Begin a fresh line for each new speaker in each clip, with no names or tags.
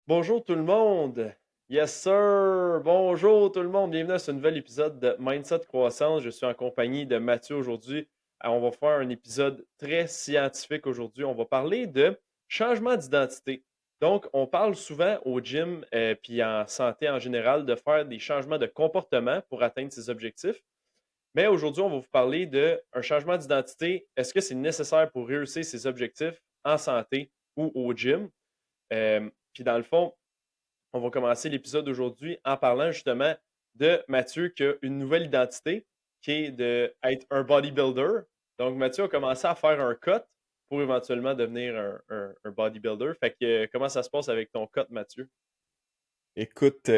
Bonjour tout le monde! Yes sir! Bonjour tout le monde! Bienvenue à ce nouvel épisode de Mindset Croissance. Je suis en compagnie de Mathieu aujourd'hui. On va faire un épisode très scientifique aujourd'hui. On va parler de changement d'identité. Donc, on parle souvent au gym puis en santé en général de faire des changements de comportement pour atteindre ses objectifs. Mais aujourd'hui, on va vous parler d'un changement d'identité. Est-ce que c'est nécessaire pour réussir ses objectifs en santé ou au gym? Puis dans le fond, on va commencer l'épisode d'aujourd'hui en parlant justement de Mathieu qui a une nouvelle identité qui est d'être un bodybuilder. Donc, Mathieu a commencé à faire un cut pour éventuellement devenir un bodybuilder. Fait que comment ça se passe avec ton cut, Mathieu?
Écoute,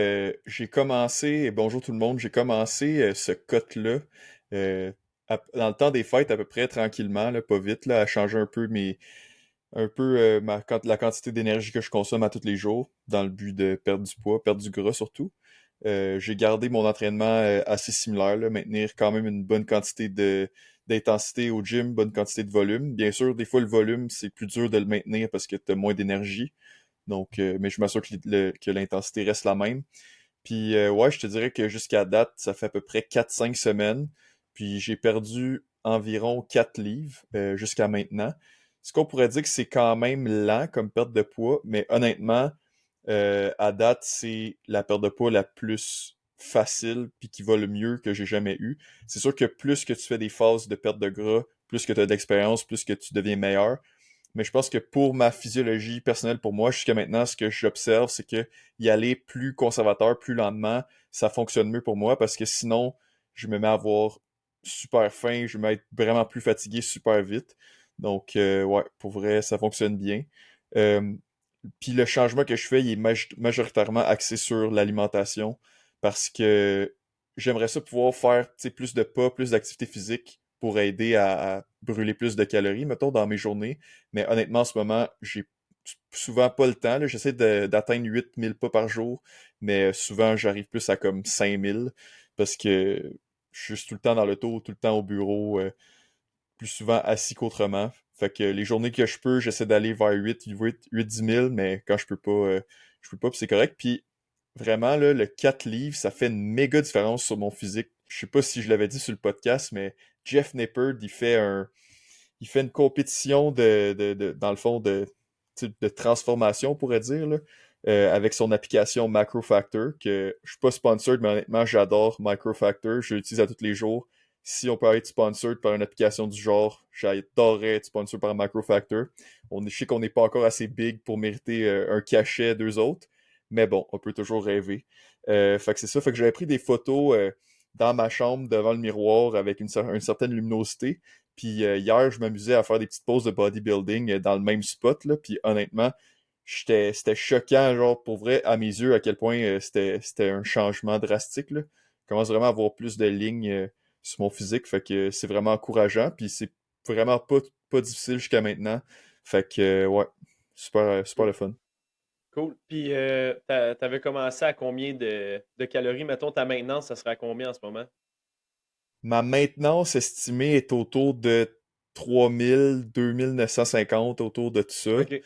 j'ai commencé, et bonjour tout le monde, j'ai commencé ce cut-là euh, dans le temps des fêtes à peu près tranquillement, là, pas vite, là, à changer la quantité d'énergie que je consomme à tous les jours, dans le but de perdre du poids, perdre du gras surtout. J'ai gardé mon entraînement assez similaire, là, maintenir quand même une bonne quantité d'intensité au gym, bonne quantité de volume. Bien sûr, des fois le volume, c'est plus dur de le maintenir parce que tu as moins d'énergie. Donc, mais je m'assure que l'intensité reste la même. Puis ouais, je te dirais que jusqu'à date, ça fait à peu près 4-5 semaines. Puis j'ai perdu environ 4 livres jusqu'à maintenant. Ce qu'on pourrait dire que c'est quand même lent comme perte de poids, mais honnêtement, à date, c'est la perte de poids la plus facile puis qui va le mieux que j'ai jamais eu. C'est sûr que plus que tu fais des phases de perte de gras, plus que tu as d'expérience, plus que tu deviens meilleur. Mais je pense que pour ma physiologie personnelle, pour moi, jusqu'à maintenant, ce que j'observe, c'est que y aller plus conservateur, plus lentement, ça fonctionne mieux pour moi parce que sinon, je me mets à avoir super faim, je vais être vraiment plus fatigué super vite. Donc, ouais, pour vrai, ça fonctionne bien. Euh, Puis le changement que je fais, il est majoritairement axé sur l'alimentation parce que j'aimerais ça pouvoir faire plus de pas, plus d'activité physique pour aider à brûler plus de calories, mettons, dans mes journées. Mais honnêtement, en ce moment, j'ai souvent pas le temps. J'essaie d'atteindre 8000 pas par jour, mais souvent, j'arrive plus à comme 5000 parce que je suis tout le temps dans l'auto, tout le temps au bureau, plus souvent assis qu'autrement. Fait que les journées que je peux, j'essaie d'aller vers 10 000, mais quand je peux pas, puis c'est correct. Puis vraiment, là, le 4 livres, ça fait une méga différence sur mon physique. Je sais pas si je l'avais dit sur le podcast, mais Jeff Nippard, il fait une compétition dans le fond, de transformation, on pourrait dire, là, avec son application Macrofactor, que je suis pas sponsored, mais honnêtement, j'adore Macrofactor. Je l'utilise à tous les jours. Si on peut être sponsored par une application du genre, j'adorerais être sponsored par Macrofactor. Je sais qu'on n'est pas encore assez big pour mériter un cachet d'eux autres, mais bon, on peut toujours rêver. Fait que c'est ça. Fait que j'avais pris des photos dans ma chambre devant le miroir avec une certaine luminosité. Puis hier, je m'amusais à faire des petites pauses de bodybuilding dans le même spot, là. Puis honnêtement, c'était choquant, genre, pour vrai, à mes yeux, à quel point c'était un changement drastique, là. Je commence vraiment à avoir plus de lignes sur mon physique, fait que c'est vraiment encourageant. Puis c'est vraiment pas difficile jusqu'à maintenant. Fait que, ouais, super
Cool.
le fun.
Cool. Puis, t'avais commencé à combien de calories? Mettons, ta maintenance, ça serait à combien en ce moment?
Ma maintenance estimée est autour de 2950 autour de tout ça.
OK.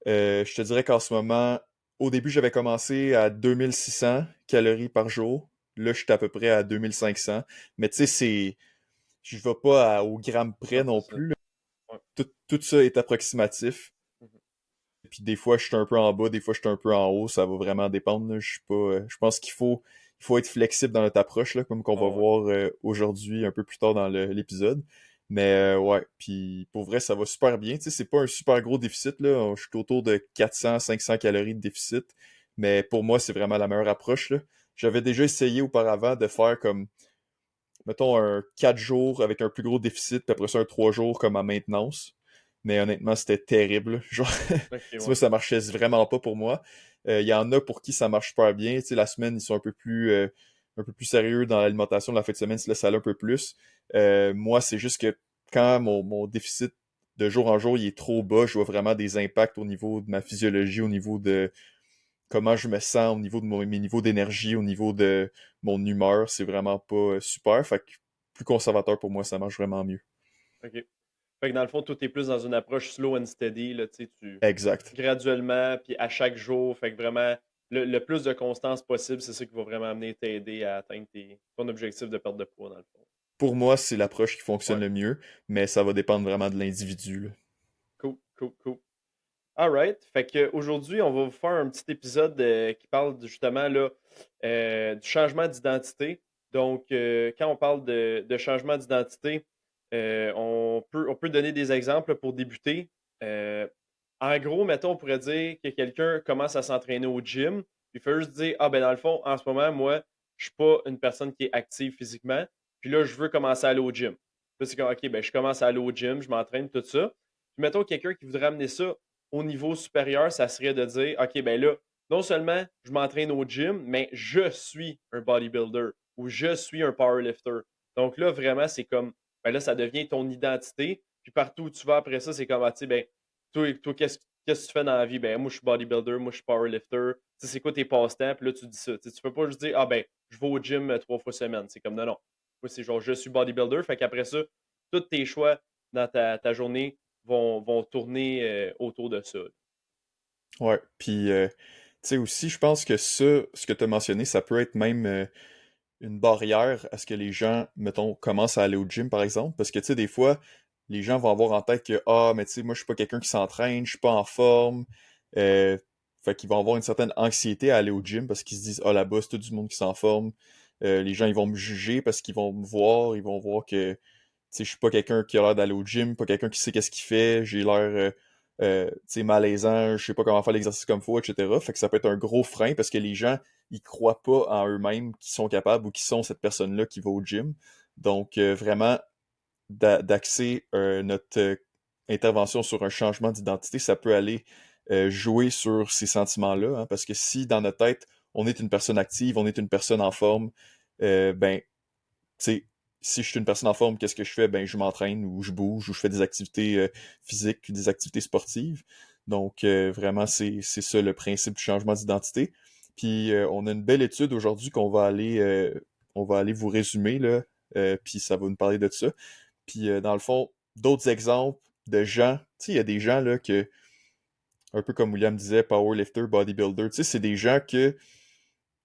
Je te dirais qu'en ce moment, au début, j'avais commencé à 2600 calories par jour. Là, je suis à peu près à 2500. Mais tu sais, je vais pas au gramme près
Non, c'est
non
ça.
plus, là.
Ouais.
Tout ça est approximatif.
Mhm.
Puis des fois, je suis un peu en bas, des fois, je suis un peu en haut. Ça va vraiment dépendre, là. Je suis pas, je pense il faut être flexible dans notre approche, là, comme qu'on va
Ouais, ouais.
voir aujourd'hui, un peu plus tard dans l'épisode. Mais ouais, puis pour vrai, ça va super bien. Tu sais, c'est pas un super gros déficit, là. Je suis autour de 400-500 calories de déficit. Mais pour moi, c'est vraiment la meilleure approche, là. J'avais déjà essayé auparavant de faire comme, mettons, un 4 jours avec un plus gros déficit, puis après ça, un 3 jours comme en maintenance. Mais honnêtement, c'était terrible. Genre,
OK,
moi,
ouais.
ça marchait vraiment pas pour moi. Il y en a pour qui ça marche super bien. Tu sais, la semaine, ils sont un peu plus sérieux dans l'alimentation. La fin de semaine, ils se laissent aller un peu plus. Moi, c'est juste que quand mon déficit de jour en jour, il est trop bas, je vois vraiment des impacts au niveau de ma physiologie, au niveau de comment je me sens, au niveau de mes niveaux d'énergie, au niveau de mon humeur. C'est vraiment pas super. Fait que plus conservateur pour moi, ça marche vraiment mieux.
OK. Fait que dans le fond, tout est plus dans une approche slow and steady, là, tu sais,
Exact.
graduellement, puis à chaque jour. Fait que vraiment, le plus de constance possible, c'est ça qui va vraiment amener t'aider à atteindre ton objectif de perte de poids, dans le fond.
Pour moi, c'est l'approche qui fonctionne
Ouais,
le mieux, mais ça va dépendre vraiment de l'individu, là.
cool, cool, cool. Alright. Fait que aujourd'hui, on va vous faire un petit épisode qui parle justement là, du changement d'identité. Donc, quand on parle de changement d'identité, on peut donner des exemples pour débuter. Euh, En gros, mettons, on pourrait dire que quelqu'un commence à s'entraîner au gym, puis il fait juste dire, ah ben dans le fond, en ce moment, moi, je suis pas une personne qui est active physiquement, puis là, je veux commencer à aller au gym. Puis là, c'est comme, OK, ben je commence à aller au gym, je m'entraîne, tout ça. Puis mettons, quelqu'un qui voudrait amener ça au niveau supérieur, ça serait de dire, OK, ben là, non seulement je m'entraîne au gym, mais je suis un bodybuilder ou je suis un powerlifter. Donc là, vraiment, c'est comme, ben là, ça devient ton identité. Puis partout où tu vas après ça, c'est comme, ah, tu sais, ben, toi qu'est-ce que tu fais dans la vie? Ben, moi, je suis bodybuilder, moi, je suis powerlifter. Tu sais, c'est quoi tes passe-temps? Puis là, tu dis ça. Tu sais, tu peux pas juste dire, ah, ben, je vais au gym 3 fois semaine. C'est comme, non, non. Moi, c'est genre, je suis bodybuilder. Fait qu'après ça, tous tes choix dans ta journée vont tourner autour de ça.
Ouais. Puis, tu sais aussi, je pense que ça, ce que tu as mentionné, ça peut être même une barrière à ce que les gens, mettons, commencent à aller au gym, par exemple. Parce que, tu sais, des fois, les gens vont avoir en tête que, ah, mais tu sais, moi, je suis pas quelqu'un qui s'entraîne, je suis pas en forme. Euh, Fait qu'ils vont avoir une certaine anxiété à aller au gym parce qu'ils se disent, ah, là-bas, c'est tout du monde qui s'en forme. Les gens, ils vont me juger parce qu'ils vont me voir, ils vont voir que, tu sais, je suis pas quelqu'un qui a l'air d'aller au gym, pas quelqu'un qui sait qu'est-ce qu'il fait, j'ai l'air, tu sais, malaisant, je sais pas comment faire l'exercice comme faut, etc. Fait que ça peut être un gros frein parce que les gens, ils croient pas en eux-mêmes qu'ils sont capables ou qu'ils sont cette personne-là qui va au gym. Donc, vraiment, d'axer notre intervention sur un changement d'identité, ça peut aller jouer sur ces sentiments-là, hein, parce que si dans notre tête, on est une personne active, on est une personne en forme, ben, tu sais, si je suis une personne en forme, qu'est-ce que je fais? Ben, je m'entraîne ou je bouge ou je fais des activités physiques, des activités sportives. Donc, vraiment, c'est ça le principe du changement d'identité. Puis, on a une belle étude aujourd'hui on va aller vous résumer, là, puis ça va nous parler de ça. Puis, dans le fond, d'autres exemples de gens, tu sais, il y a des gens, là, que, un peu comme William disait, powerlifter, bodybuilder, tu sais, c'est des gens que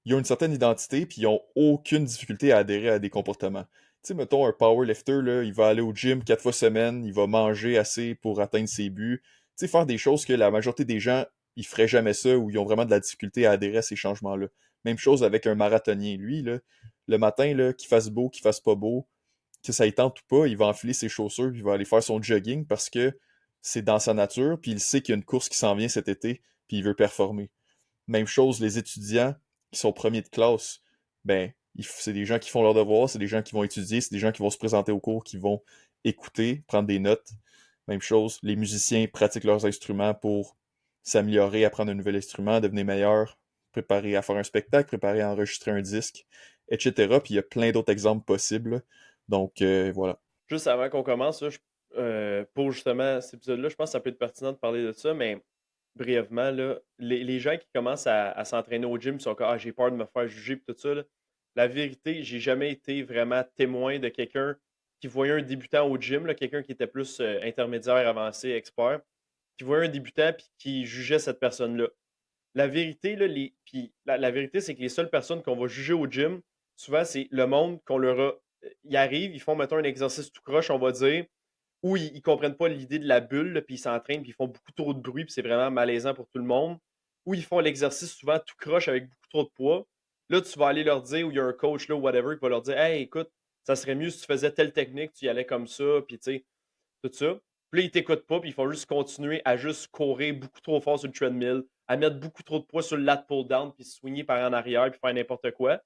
ils ont une certaine identité, puis ils ont aucune difficulté à adhérer à des comportements. Tu sais, mettons, un powerlifter, là, il va aller au gym 4 fois semaine, il va manger assez pour atteindre ses buts. Tu sais, faire des choses que la majorité des gens, ils feraient jamais ça, ou ils ont vraiment de la difficulté à adhérer à ces changements-là. Même chose avec un marathonien. Lui, là, le matin, là, qu'il fasse beau, qu'il fasse pas beau, que ça y tente ou pas, il va enfiler ses chaussures, puis il va aller faire son jogging parce que c'est dans sa nature, puis il sait qu'il y a une course qui s'en vient cet été, puis il veut performer. Même chose, les étudiants qui sont premiers de classe, ben, c'est des gens qui font leurs devoirs, c'est des gens qui vont étudier, c'est des gens qui vont se présenter au cours, qui vont écouter, prendre des notes. Même chose, les musiciens pratiquent leurs instruments pour s'améliorer, apprendre un nouvel instrument, devenir meilleur, préparer à faire un spectacle, préparer à enregistrer un disque, etc. Puis il y a plein d'autres exemples possibles. Donc, voilà.
Juste avant qu'on commence, là, pour justement cet épisode-là, je pense que ça peut être pertinent de parler de ça, mais brièvement, là, les gens qui commencent à s'entraîner au gym sont comme ah, j'ai peur de me faire juger et tout ça. Là. La vérité, j'ai jamais été vraiment témoin de quelqu'un qui voyait un débutant au gym, là, quelqu'un qui était plus intermédiaire, avancé, expert, qui voyait un débutant et qui jugeait cette personne-là. La vérité, là, puis la vérité, c'est que les seules personnes qu'on va juger au gym, souvent, c'est le monde qu'on leur a. Ils arrivent, ils font, mettons, un exercice tout croche, on va dire, ou ils comprennent pas l'idée de la bulle, là, puis ils s'entraînent, puis ils font beaucoup trop de bruit, puis c'est vraiment malaisant pour tout le monde. Ou ils font l'exercice souvent tout croche avec beaucoup trop de poids. Là, tu vas aller leur dire, ou il y a un coach, là, whatever, qui va leur dire, hey, écoute, ça serait mieux si tu faisais telle technique, tu y allais comme ça, puis tu sais, tout ça. Puis là, ils t'écoutent pas, puis ils font juste continuer à juste courir beaucoup trop fort sur le treadmill, à mettre beaucoup trop de poids sur le lat pull down, puis se swinger par en arrière, puis faire n'importe quoi.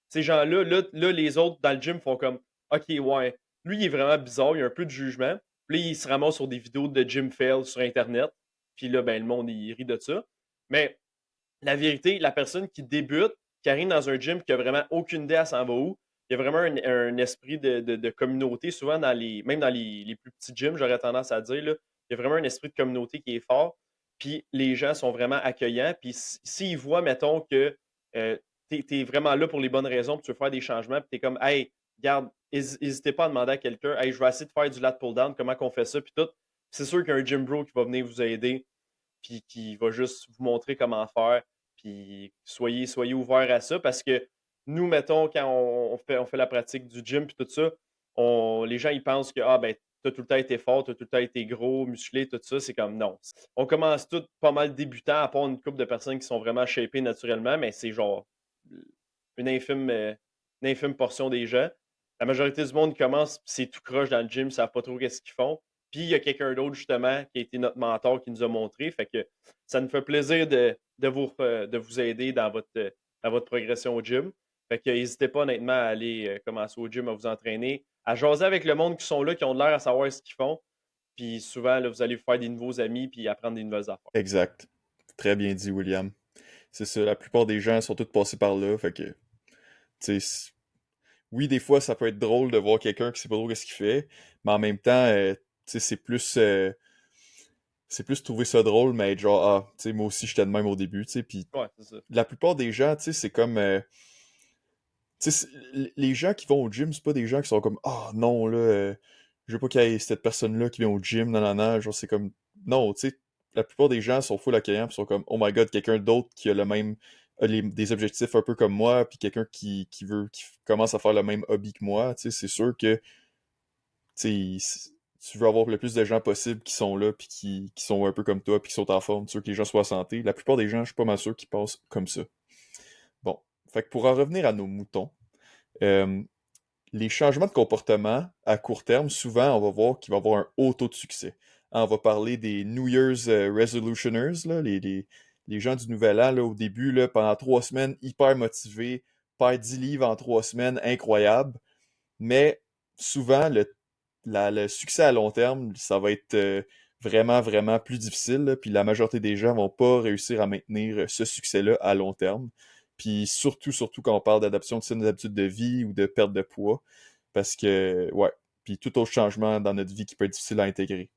Ces gens-là, là, les autres dans le gym font comme OK, ouais, lui, il est vraiment bizarre, il y a un peu de jugement. Puis là, il se ramasse sur des vidéos de gym fail sur Internet. Puis là, ben, le monde, il rit de ça. Mais la vérité, la personne qui débute, qui arrive dans un gym, qui a vraiment aucune idée à s'en va où, il y a vraiment un esprit de communauté, souvent même dans les plus petits gyms, j'aurais tendance à dire, là, il y a vraiment un esprit de communauté qui est fort. Puis les gens sont vraiment accueillants. Puis s'ils voient, mettons, que tu es vraiment là pour les bonnes raisons, puis tu veux faire des changements, puis tu es comme, hey, regarde, n'hésitez pas à demander à quelqu'un, hey, je vais essayer de faire du lat pull down, comment qu'on fait ça, puis tout. C'est sûr qu'il y a un gym bro qui va venir vous aider, puis qui va juste vous montrer comment faire. Puis soyez ouverts à ça parce que nous, mettons, quand on fait la pratique du gym puis tout ça, les gens ils pensent que ben, tu as tout le temps été fort, tu as tout le temps été gros, musclé, tout ça. C'est comme non. On commence tous pas mal débutants, à part une couple de personnes qui sont vraiment shapées naturellement, mais c'est genre une infime, euh, une infime portion des gens. La majorité du monde commence, c'est tout croche dans le gym, ils ne savent pas trop qu'est-ce qu'ils font. Puis il y a quelqu'un d'autre, justement, qui a été notre mentor, qui nous a montré. Fait que ça nous fait plaisir de vous aider dans votre progression au gym. Fait que n'hésitez pas, honnêtement, à aller commencer au gym, à vous entraîner, à jaser avec le monde qui sont là, qui ont l'air à savoir ce qu'ils font. Puis souvent, là, vous allez vous faire des nouveaux amis puis apprendre des nouvelles affaires.
Exact. Très bien dit, William. C'est ça, la plupart des gens sont tous passés par là, fait que, tu sais, oui, des fois, ça peut être drôle de voir quelqu'un qui sait pas trop ce qu'il fait, mais en même temps, tu sais, c'est plus trouver ça drôle, mais être genre, ah, tu sais, moi aussi, j'étais de même au début, tu sais, puis
Ouais, c'est ça.
la plupart des gens, tu sais, c'est comme, tu sais, les gens qui vont au gym, c'est pas des gens qui sont comme, ah, non, là, je veux pas qu'il y ait cette personne-là qui vient au gym, non, non, non, genre, c'est comme, non, tu sais, la plupart des gens sont full accueillants, pis sont comme, oh my god, quelqu'un d'autre qui a le même, des objectifs un peu comme moi, puis quelqu'un qui commence à faire le même hobby que moi, tu sais, c'est sûr que, tu sais, tu veux avoir le plus de gens possible qui sont là, puis qui sont un peu comme toi, puis qui sont en forme, tu veux que les gens soient en santé. La plupart des gens, je suis pas mal sûr qu'ils passent comme ça. Bon, fait que pour en revenir à nos moutons, euh, les changements de comportement à court terme, souvent, on va voir qu'il va y avoir un haut taux de succès. On va parler des New Year's Resolutioners, là, les gens du Nouvel An, là, au début, là, pendant 3 semaines, hyper motivés, perdre 10 livres en 3 semaines, incroyable. Mais souvent, le succès à long terme, ça va être vraiment, vraiment plus difficile, là, puis la majorité des gens vont pas réussir à maintenir ce succès-là à long terme. Puis surtout, surtout quand on parle d'adaptation de saines habitudes de vie ou de perte de poids, parce que, ouais, puis tout autre changement dans notre vie qui peut être difficile à intégrer.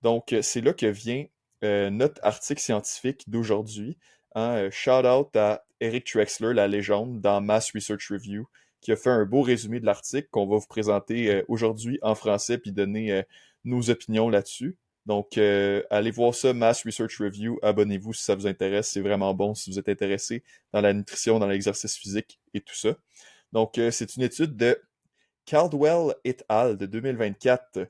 Donc, c'est là que vient notre article scientifique d'aujourd'hui. Hein, shout out à Eric Trexler, la légende, dans Mass Research Review, qui a fait un beau résumé de l'article qu'on va vous présenter aujourd'hui en français puis donner nos opinions là-dessus. Donc, allez voir ça, Mass Research Review. Abonnez-vous si ça vous intéresse. C'est vraiment bon si vous êtes intéressé dans la nutrition, dans l'exercice physique et tout ça. Donc, c'est une étude de Caldwell et al. De 2024,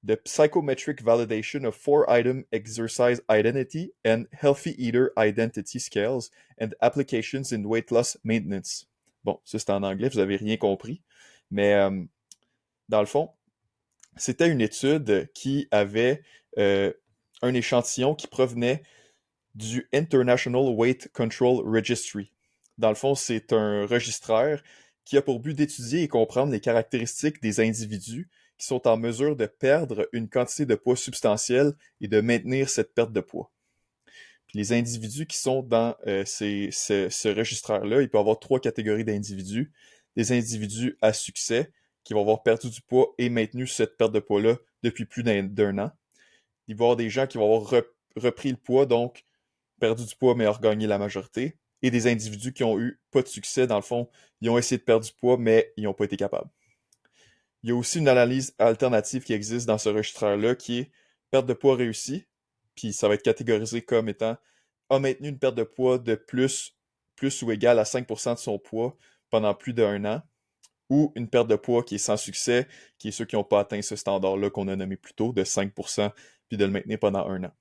The Psychometric Validation of 4-Item Exercise Identity and Healthy Eater Identity Scales and Applications in Weight Loss Maintenance. Bon, ça c'est en anglais, vous n'avez rien compris. Mais dans le fond, c'était une étude qui avait un échantillon qui provenait du International Weight Control Registry. Dans le fond, c'est un registraire qui a pour but d'étudier et comprendre les caractéristiques des individus qui sont en mesure de perdre une quantité de poids substantielle et de maintenir cette perte de poids. Puis les individus qui sont dans ce registraire-là, il peut y avoir 3 catégories d'individus. Des individus à succès qui vont avoir perdu du poids et maintenu cette perte de poids-là depuis plus d'un an. Il va y avoir des gens qui vont avoir repris le poids, donc perdu du poids mais ont regagné la majorité. Et des individus qui ont eu pas de succès, dans le fond, ils ont essayé de perdre du poids, mais ils n'ont pas été capables. Il y a aussi une analyse alternative qui existe dans ce registraire-là qui est perte de poids réussie, puis ça va être catégorisé comme étant a maintenu une perte de poids de plus ou égal à 5% de son poids pendant plus d'un an, ou une perte de poids qui est sans succès, qui est ceux qui n'ont pas atteint ce standard-là qu'on a nommé plus tôt, de 5%, puis de le maintenir pendant un an.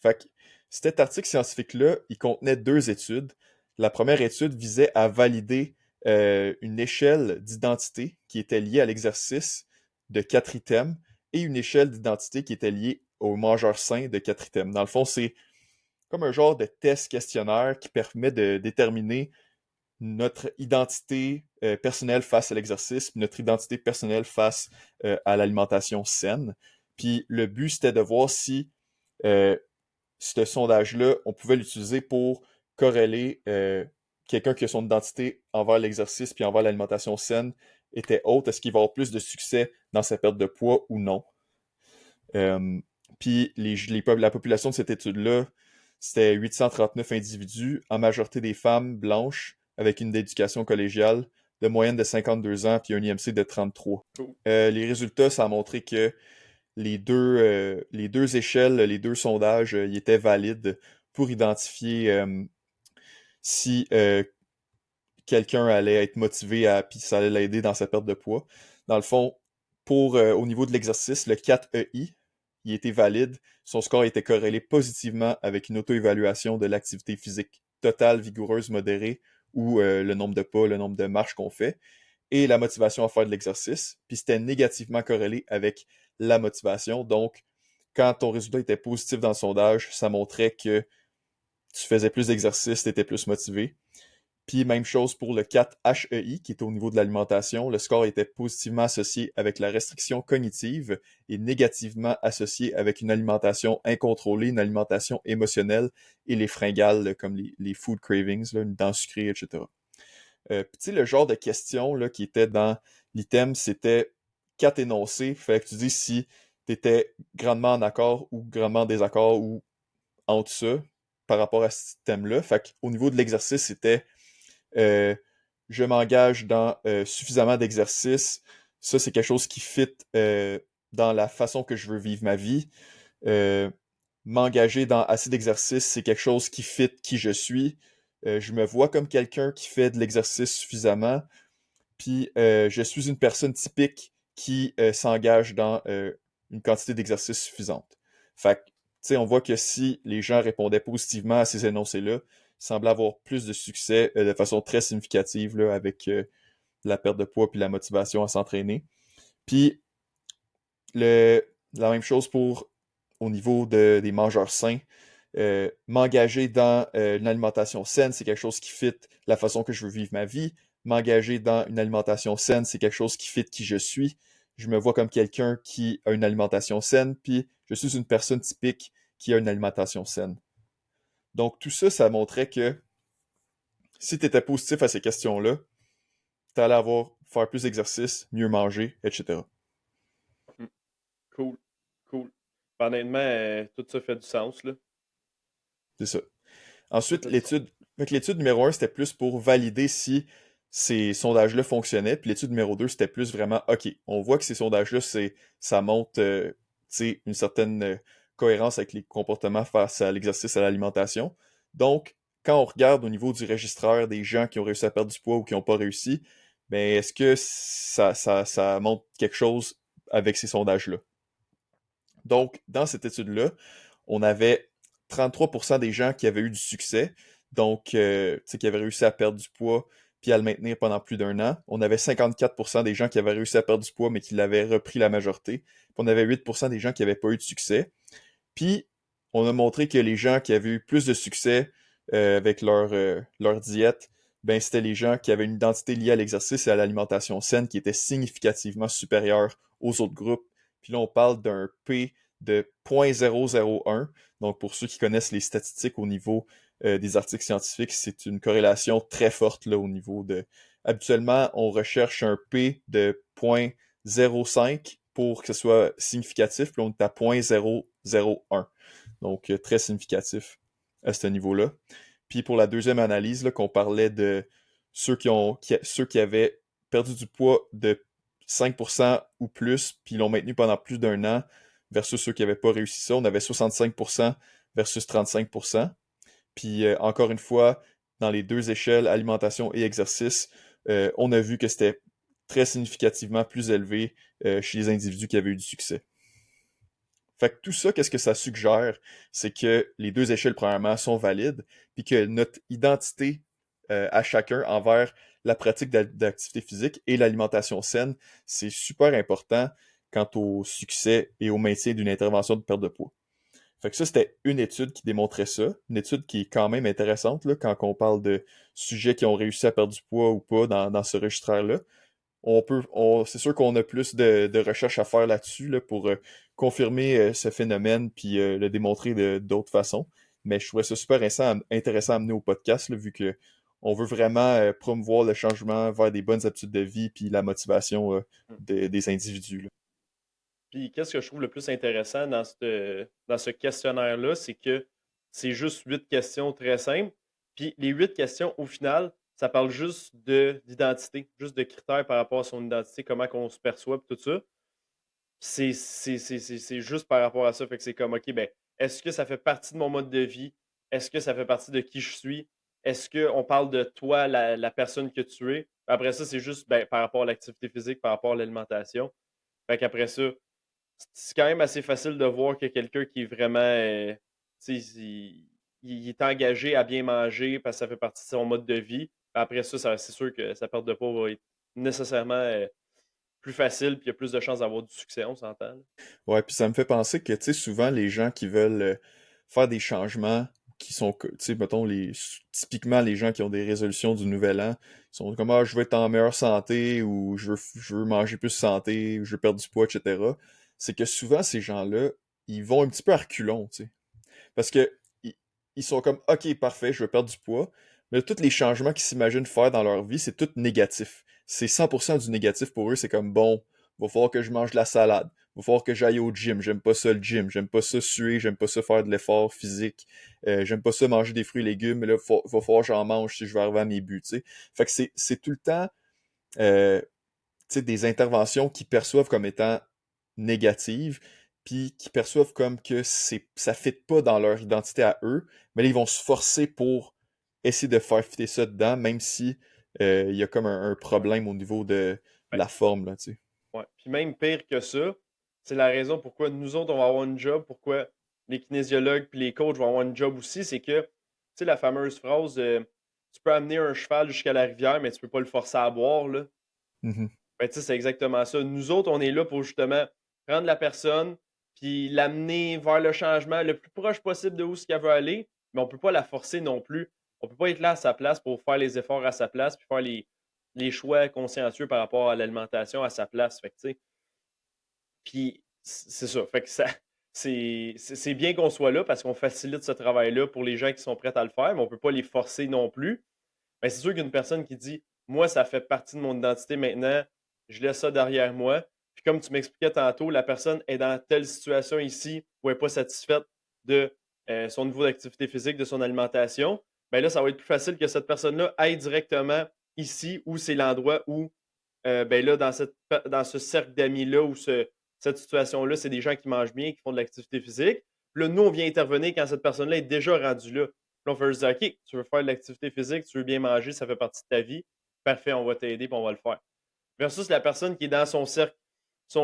Fait que cet article scientifique-là, il contenait 2 études. La première étude visait à valider une échelle d'identité qui était liée à l'exercice de 4 items et une échelle d'identité qui était liée au mangeur sain de 4 items. Dans le fond, c'est comme un genre de test questionnaire qui permet de déterminer notre identité personnelle face à l'exercice, puis notre identité personnelle face à l'alimentation saine. Puis le but, c'était de voir si ce sondage-là, on pouvait l'utiliser pour corréler quelqu'un qui a son identité envers l'exercice puis envers l'alimentation saine était haute. Est-ce qu'il va avoir plus de succès dans sa perte de poids ou non? Puis la population de cette étude-là, c'était 839 individus, en majorité des femmes blanches avec une éducation collégiale, de moyenne de 52 ans, puis un IMC de 33.
Cool.
Les résultats, ça a montré que les deux échelles, les deux sondages, ils étaient valides pour identifier si quelqu'un allait être motivé puis ça allait l'aider dans sa perte de poids. Dans le fond, au niveau de l'exercice, le 4EI, il était valide. Son score était corrélé positivement avec une auto-évaluation de l'activité physique totale, vigoureuse, modérée, ou le nombre de pas, le nombre de marches qu'on fait, et la motivation à faire de l'exercice. Puis c'était négativement corrélé avec la motivation. Donc, quand ton résultat était positif dans le sondage, ça montrait que tu faisais plus d'exercice, tu étais plus motivé. Puis même chose pour le 4HEI, qui est au niveau de l'alimentation. Le score était positivement associé avec la restriction cognitive et négativement associé avec une alimentation incontrôlée, une alimentation émotionnelle et les fringales comme les food cravings, là, une dent sucrée, etc. Puis tu sais, le genre de questions là, qui était dans l'item, c'était 4 énoncés. Fait que tu dis si tu étais grandement en accord ou grandement en désaccord ou entre ça par rapport à ce thème-là. Fait qu'au niveau de l'exercice, c'était euh, je m'engage dans suffisamment d'exercice. Ça, c'est quelque chose qui fit dans la façon que je veux vivre ma vie. Euh, M'engager dans assez d'exercice, c'est quelque chose qui fit qui je suis. Je me vois comme quelqu'un qui fait de l'exercice suffisamment. Puis je suis une personne typique qui s'engage dans une quantité d'exercice suffisante. Fait que, tu sais, on voit que si les gens répondaient positivement à ces énoncés-là, ils semblaient avoir plus de succès de façon très significative là, avec la perte de poids puis la motivation à s'entraîner. Puis la même chose pour au niveau des mangeurs sains. M'engager dans une alimentation saine, c'est quelque chose qui fit la façon que je veux vivre ma vie. M'engager dans une alimentation saine, c'est quelque chose qui fit qui je suis. Je me vois comme quelqu'un qui a une alimentation saine, puis je suis une personne typique qui a une alimentation saine. Donc tout ça, ça montrait que si tu étais positif à ces questions-là, tu allais faire plus d'exercice, mieux manger, etc.
Hmm. Cool. Cool. Honnêtement, tout ça fait du sens, là.
C'est ça.
Ça
Ensuite,
fait du sens.
l'étude numéro un, c'était plus pour valider si ces sondages-là fonctionnaient. Puis l'étude numéro 2, c'était plus vraiment, OK, on voit que ces sondages-là, ça montre une certaine cohérence avec les comportements face à l'exercice, à l'alimentation. Donc, quand on regarde au niveau du registraire des gens qui ont réussi à perdre du poids ou qui n'ont pas réussi, ben, est-ce que ça montre quelque chose avec ces sondages-là? Donc, dans cette étude-là, on avait 33% des gens qui avaient eu du succès, donc qui avaient réussi à perdre du poids puis à le maintenir pendant plus d'un an. On avait 54% des gens qui avaient réussi à perdre du poids mais qui l'avaient repris la majorité. Puis on avait 8% des gens qui n'avaient pas eu de succès. Puis on a montré que les gens qui avaient eu plus de succès avec leur diète, ben c'était les gens qui avaient une identité liée à l'exercice et à l'alimentation saine qui était significativement supérieure aux autres groupes. Puis là, on parle d'un P de 0.001. Donc, pour ceux qui connaissent les statistiques au niveau des articles scientifiques, c'est une corrélation très forte là, au niveau de... Habituellement, on recherche un P de 0.05 pour que ce soit significatif, puis on est à 0.001. Donc, très significatif à ce niveau-là. Puis pour la deuxième analyse, là, qu'on parlait de ceux qui avaient perdu du poids de 5% ou plus, puis l'ont maintenu pendant plus d'un an, versus ceux qui n'avaient pas réussi ça, on avait 65% versus 35%. Puis encore une fois, dans les deux échelles, alimentation et exercice, on a vu que c'était très significativement plus élevé chez les individus qui avaient eu du succès. Fait que tout ça, qu'est-ce que ça suggère? C'est que les deux échelles, premièrement, sont valides, puis que notre identité à chacun envers la pratique d'activité physique et l'alimentation saine, c'est super important quant au succès et au maintien d'une intervention de perte de poids. Fait que ça, c'était une étude qui démontrait ça, une étude qui est quand même intéressante là, quand on parle de sujets qui ont réussi à perdre du poids ou pas dans ce registre-là. C'est sûr qu'on a plus de recherches à faire là-dessus là, pour confirmer ce phénomène puis le démontrer d'autres façons. Mais je trouvais ça super intéressant à amener au podcast, là, vu que on veut vraiment promouvoir le changement vers des bonnes habitudes de vie puis la motivation
Hmm.
des individus, là.
Puis, qu'est-ce que je trouve le plus intéressant dans ce questionnaire-là, c'est que c'est juste 8 questions très simples. Puis, les 8 questions, au final, ça parle juste d'identité, juste de critères par rapport à son identité, comment qu'on se perçoit, puis tout ça. C'est juste par rapport à ça. Fait que c'est comme, OK, ben, est-ce que ça fait partie de mon mode de vie? Est-ce que ça fait partie de qui je suis? Est-ce qu'on parle de toi, la personne que tu es? Après ça, c'est juste ben, par rapport à l'activité physique, par rapport à l'alimentation. Fait qu'après ça, c'est quand même assez facile de voir que quelqu'un qui est vraiment, tu sais, il est engagé à bien manger parce que ça fait partie de son mode de vie. Après ça, c'est sûr que sa perte de poids va être nécessairement plus facile puis il y a plus de chances d'avoir du succès, on s'entend, là.
Ouais, puis ça me fait penser que, tu sais, souvent, les gens qui veulent faire des changements, qui sont, tu sais, mettons, typiquement, les gens qui ont des résolutions du Nouvel An, ils sont comme, ah, je veux être en meilleure santé, ou je veux manger plus santé, ou je veux perdre du poids, etc. C'est que souvent, ces gens-là, ils vont un petit peu à reculons, tu sais. Parce que ils, ils sont comme, OK, parfait, je veux perdre du poids. Mais tous les changements qu'ils s'imaginent faire dans leur vie, c'est tout négatif. C'est 100% du négatif pour eux. C'est comme, bon, va falloir que je mange de la salade. Va falloir que j'aille au gym. J'aime pas ça le gym. J'aime pas ça suer. J'aime pas ça faire de l'effort physique. J'aime pas ça manger des fruits et légumes. Mais là, va falloir que j'en mange si je veux arriver à mes buts, tu sais. Fait que c'est tout le temps, euh, tu sais, des interventions qu'ils perçoivent comme étant négatives, puis qui perçoivent comme que ça fit pas dans leur identité à eux, mais là, ils vont se forcer pour essayer de faire fitter ça dedans, même si il y a comme un
Ouais.
problème au niveau de
Ben,
la forme, là, tu sais.
ouais. Puis même pire que ça, c'est la raison pourquoi nous autres, on va avoir une job, pourquoi les kinésiologues puis les coachs vont avoir une job aussi, c'est que, tu sais, la fameuse phrase tu peux amener un cheval jusqu'à la rivière, mais tu peux pas le forcer à boire, là.
Mhm.
Ben, tu sais, c'est exactement ça. Nous autres, on est là pour justement prendre la personne puis l'amener vers le changement le plus proche possible de où ce qu'elle veut aller, mais on peut pas la forcer non plus. On peut pas être là à sa place pour faire les efforts à sa place puis faire les choix consciencieux par rapport à l'alimentation à sa place. Fait que, tu sais, puis c'est ça. Fait que ça, c'est bien qu'on soit là parce qu'on facilite ce travail-là pour les gens qui sont prêts à le faire, mais on peut pas les forcer non plus. Mais c'est sûr qu'une personne qui dit moi, ça fait partie de mon identité maintenant, je laisse ça derrière moi. Puis comme tu m'expliquais tantôt, la personne est dans telle situation ici où elle n'est pas satisfaite de son niveau d'activité physique, de son alimentation. Ben là, ça va être plus facile que cette personne-là aille directement ici où c'est l'endroit où, ben là, dans ce cercle d'amis-là ou cette situation-là, c'est des gens qui mangent bien, qui font de l'activité physique. Puis là, nous, on vient intervenir quand cette personne-là est déjà rendue là. Puis là, on fait juste dire, OK, tu veux faire de l'activité physique, tu veux bien manger, ça fait partie de ta vie. Parfait, on va t'aider, puis on va le faire. Versus la personne qui est dans son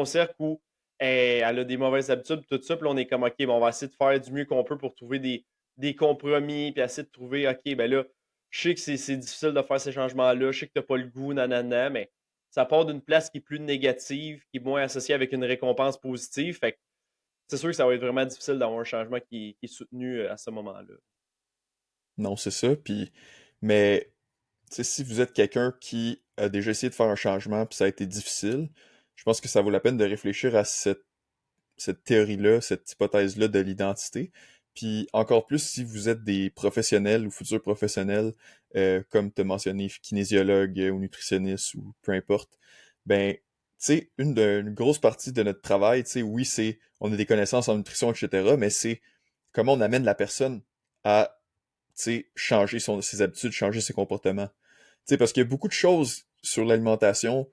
cercle où elle a des mauvaises habitudes, tout ça, puis là, on est comme, OK, bon, on va essayer de faire du mieux qu'on peut pour trouver des compromis, puis essayer de trouver, OK, ben là, je sais que c'est difficile de faire ces changements-là, je sais que tu n'as pas le goût, nanana, mais ça part d'une place qui est plus négative, qui est moins associée avec une récompense positive. Fait que c'est sûr que ça va être vraiment difficile d'avoir un changement qui est soutenu à ce moment-là.
Non, c'est ça. Puis, mais, tu sais, si vous êtes quelqu'un qui a déjà essayé de faire un changement, puis ça a été difficile, je pense que ça vaut la peine de réfléchir à cette théorie-là, cette hypothèse-là de l'identité. Puis encore plus si vous êtes des professionnels ou futurs professionnels, comme tu as mentionné, kinésiologue ou nutritionniste ou peu importe, ben, tu sais, une grosse partie de notre travail, tu sais, oui, c'est, on a des connaissances en nutrition, etc., mais c'est comment on amène la personne à, tu sais, changer ses habitudes, changer ses comportements. Tu sais, parce qu'il y a beaucoup de choses sur l'alimentation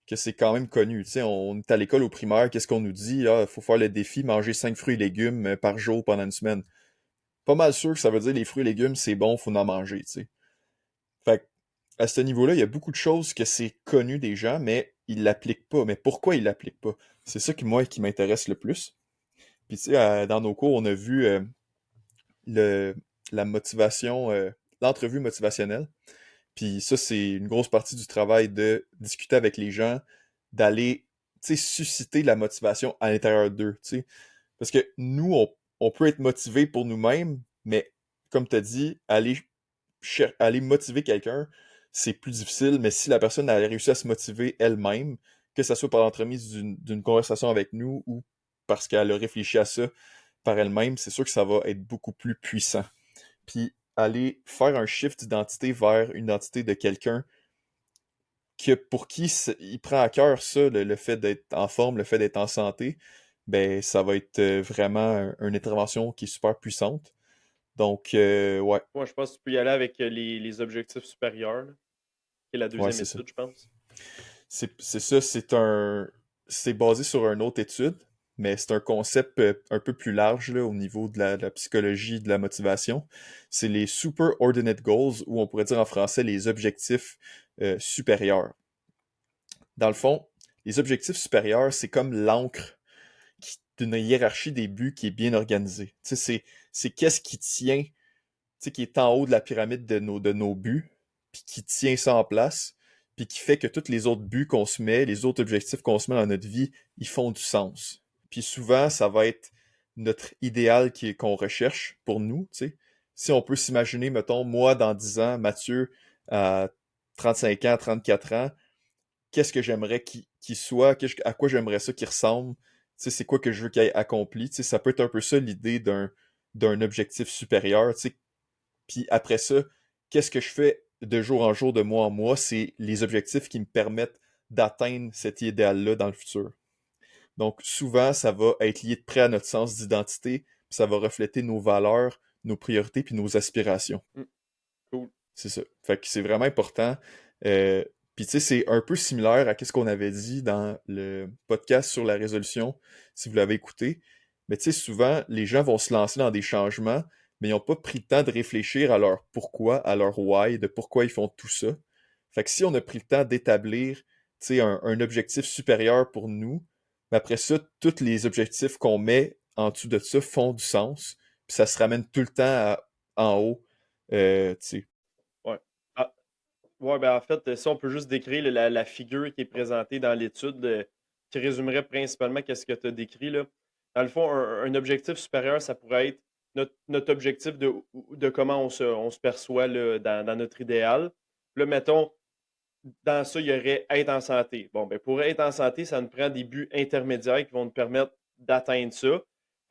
que c'est quand même connu. Tu sais, on est à l'école au primaire, qu'est-ce qu'on nous dit? Ah, il faut faire le défi, manger 5 fruits et légumes par jour pendant une semaine. Pas mal sûr que ça veut dire les fruits et légumes, c'est bon, faut en manger, tu sais. Fait que, à ce niveau-là, il y a beaucoup de choses que c'est connu des gens, mais ils l'appliquent pas. Mais pourquoi ils l'appliquent pas? C'est ça qui, moi, qui m'intéresse le plus. Puis, tu sais, dans nos cours, on a vu le, la motivation, l'entrevue motivationnelle. Puis ça, c'est une grosse partie du travail de discuter avec les gens, d'aller, tu sais, susciter la motivation à l'intérieur d'eux, tu sais. Parce que nous, on peut être motivé pour nous-mêmes, mais comme tu as dit, aller motiver quelqu'un, c'est plus difficile, mais si la personne a réussi à se motiver elle-même, que ce soit par l'entremise d'une conversation avec nous ou parce qu'elle a réfléchi à ça par elle-même, c'est sûr que ça va être beaucoup plus puissant. Puis aller faire un shift d'identité vers une identité de quelqu'un pour qui il prend à cœur ça, le fait d'être en forme, le fait d'être en santé, ben ça va être vraiment une intervention qui est super puissante. Donc, ouais,
Moi, je pense que tu peux y aller avec les objectifs supérieurs, là, qui est la
ouais,
deuxième
c'est ça.
étude, je pense.
C'est ça, c'est basé sur une autre étude, mais c'est un concept un peu plus large là, au niveau de la psychologie, de la motivation. C'est les Superordinate Goals, ou on pourrait dire en français les objectifs supérieurs. Dans le fond, les objectifs supérieurs, c'est comme l'encre d'une hiérarchie des buts qui est bien organisée. Tu sais, c'est qu'est-ce qui tient, tu sais, qui est en haut de la pyramide de nos buts, puis qui tient ça en place, puis qui fait que tous les autres buts qu'on se met, les autres objectifs qu'on se met dans notre vie, ils font du sens. Puis souvent, ça va être notre idéal qu'on recherche pour nous, tu sais. Si on peut s'imaginer, mettons, moi, dans 10 ans, Mathieu, à 35 ans, 34 ans, qu'est-ce que j'aimerais qu'il soit, à quoi j'aimerais ça qu'il ressemble, tu sais, c'est quoi que je veux qu'il ait accompli, tu sais, ça peut être un peu ça l'idée d'un objectif supérieur, tu sais. Puis après ça, qu'est-ce que je fais de jour en jour, de mois en mois, c'est les objectifs qui me permettent d'atteindre cet idéal-là dans le futur. Donc souvent, ça va être lié de près à notre sens d'identité, puis ça va refléter nos valeurs, nos priorités, puis nos aspirations.
Mm, cool.
C'est ça. Fait que c'est vraiment important. Euh, Puis tu sais, c'est un peu similaire à ce qu'on avait dit dans le podcast sur la résolution, si vous l'avez écouté. Mais tu sais, souvent, les gens vont se lancer dans des changements, mais ils n'ont pas pris le temps de réfléchir à leur pourquoi, à leur why, de pourquoi ils font tout ça. Fait que si on a pris le temps d'établir, tu sais, un objectif supérieur pour nous, mais après ça, tous les objectifs qu'on met en dessous de ça font du sens, puis ça se ramène tout le temps en haut, tu sais.
Ouais. Ah, ouais, ben en fait, si on peut juste décrire la figure qui est présentée dans l'étude, qui résumerait principalement qu'est-ce que tu as décrit, là. Dans le fond, un objectif supérieur, ça pourrait être notre objectif de comment on se perçoit là, dans notre idéal. Là, mettons, dans ça, il y aurait être en santé. Bon, ben pour être en santé, ça nous prend des buts intermédiaires qui vont nous permettre d'atteindre ça.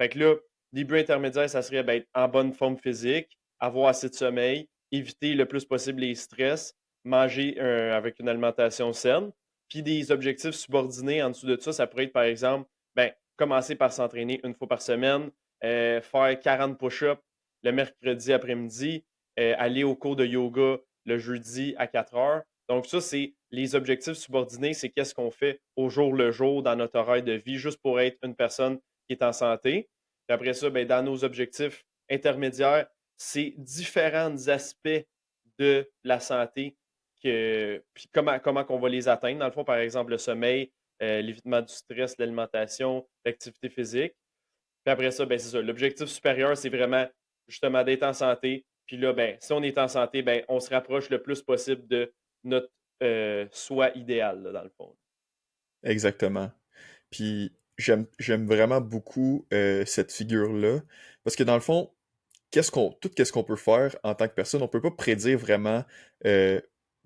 Fait que là, les buts intermédiaires, ça serait ben, être en bonne forme physique, avoir assez de sommeil, éviter le plus possible les stress, manger avec une alimentation saine. Puis des objectifs subordonnés en dessous de ça, ça pourrait être par exemple, ben, commencer par s'entraîner une fois par semaine, faire 40 push-ups le mercredi après-midi, aller au cours de yoga le jeudi à 4 heures. Donc, ça, c'est les objectifs subordonnés, c'est qu'est-ce qu'on fait au jour le jour dans notre horaire de vie, juste pour être une personne qui est en santé. Puis après ça, ben, dans nos objectifs intermédiaires, c'est différents aspects de la santé puis comment on va les atteindre. Dans le fond, par exemple, le sommeil, l'évitement du stress, l'alimentation, l'activité physique. Puis après ça, ben, c'est ça. L'objectif supérieur, c'est vraiment justement d'être en santé. Puis là, ben, si on est en santé, ben, on se rapproche le plus possible de notre soi idéal, là, dans le fond.
Exactement. Puis j'aime vraiment beaucoup cette figure-là. Parce que dans le fond, qu'est-ce qu'on peut faire en tant que personne, on peut pas prédire vraiment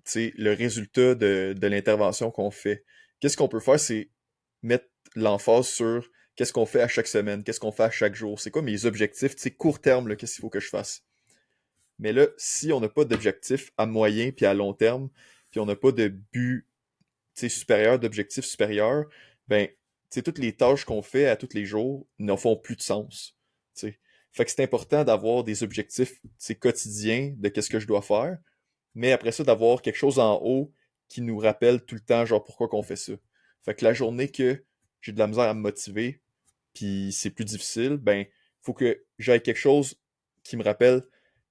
tu sais, le résultat de l'intervention qu'on fait. Qu'est-ce qu'on peut faire, c'est mettre l'emphase sur qu'est-ce qu'on fait à chaque semaine, qu'est-ce qu'on fait à chaque jour, c'est quoi mes objectifs, tu sais, court terme, là, qu'est-ce qu'il faut que je fasse. Mais là, si on n'a pas d'objectif à moyen puis à long terme, puis on n'a pas de but supérieur, d'objectifs supérieurs, ben, toutes les tâches qu'on fait à tous les jours n'en font plus de sens. T'sais. Fait que c'est important d'avoir des objectifs quotidiens de qu'est-ce que je dois faire, mais après ça, d'avoir quelque chose en haut qui nous rappelle tout le temps, genre, pourquoi qu'on fait ça. Fait que la journée que j'ai de la misère à me motiver, puis c'est plus difficile, ben, faut que j'aille quelque chose qui me rappelle,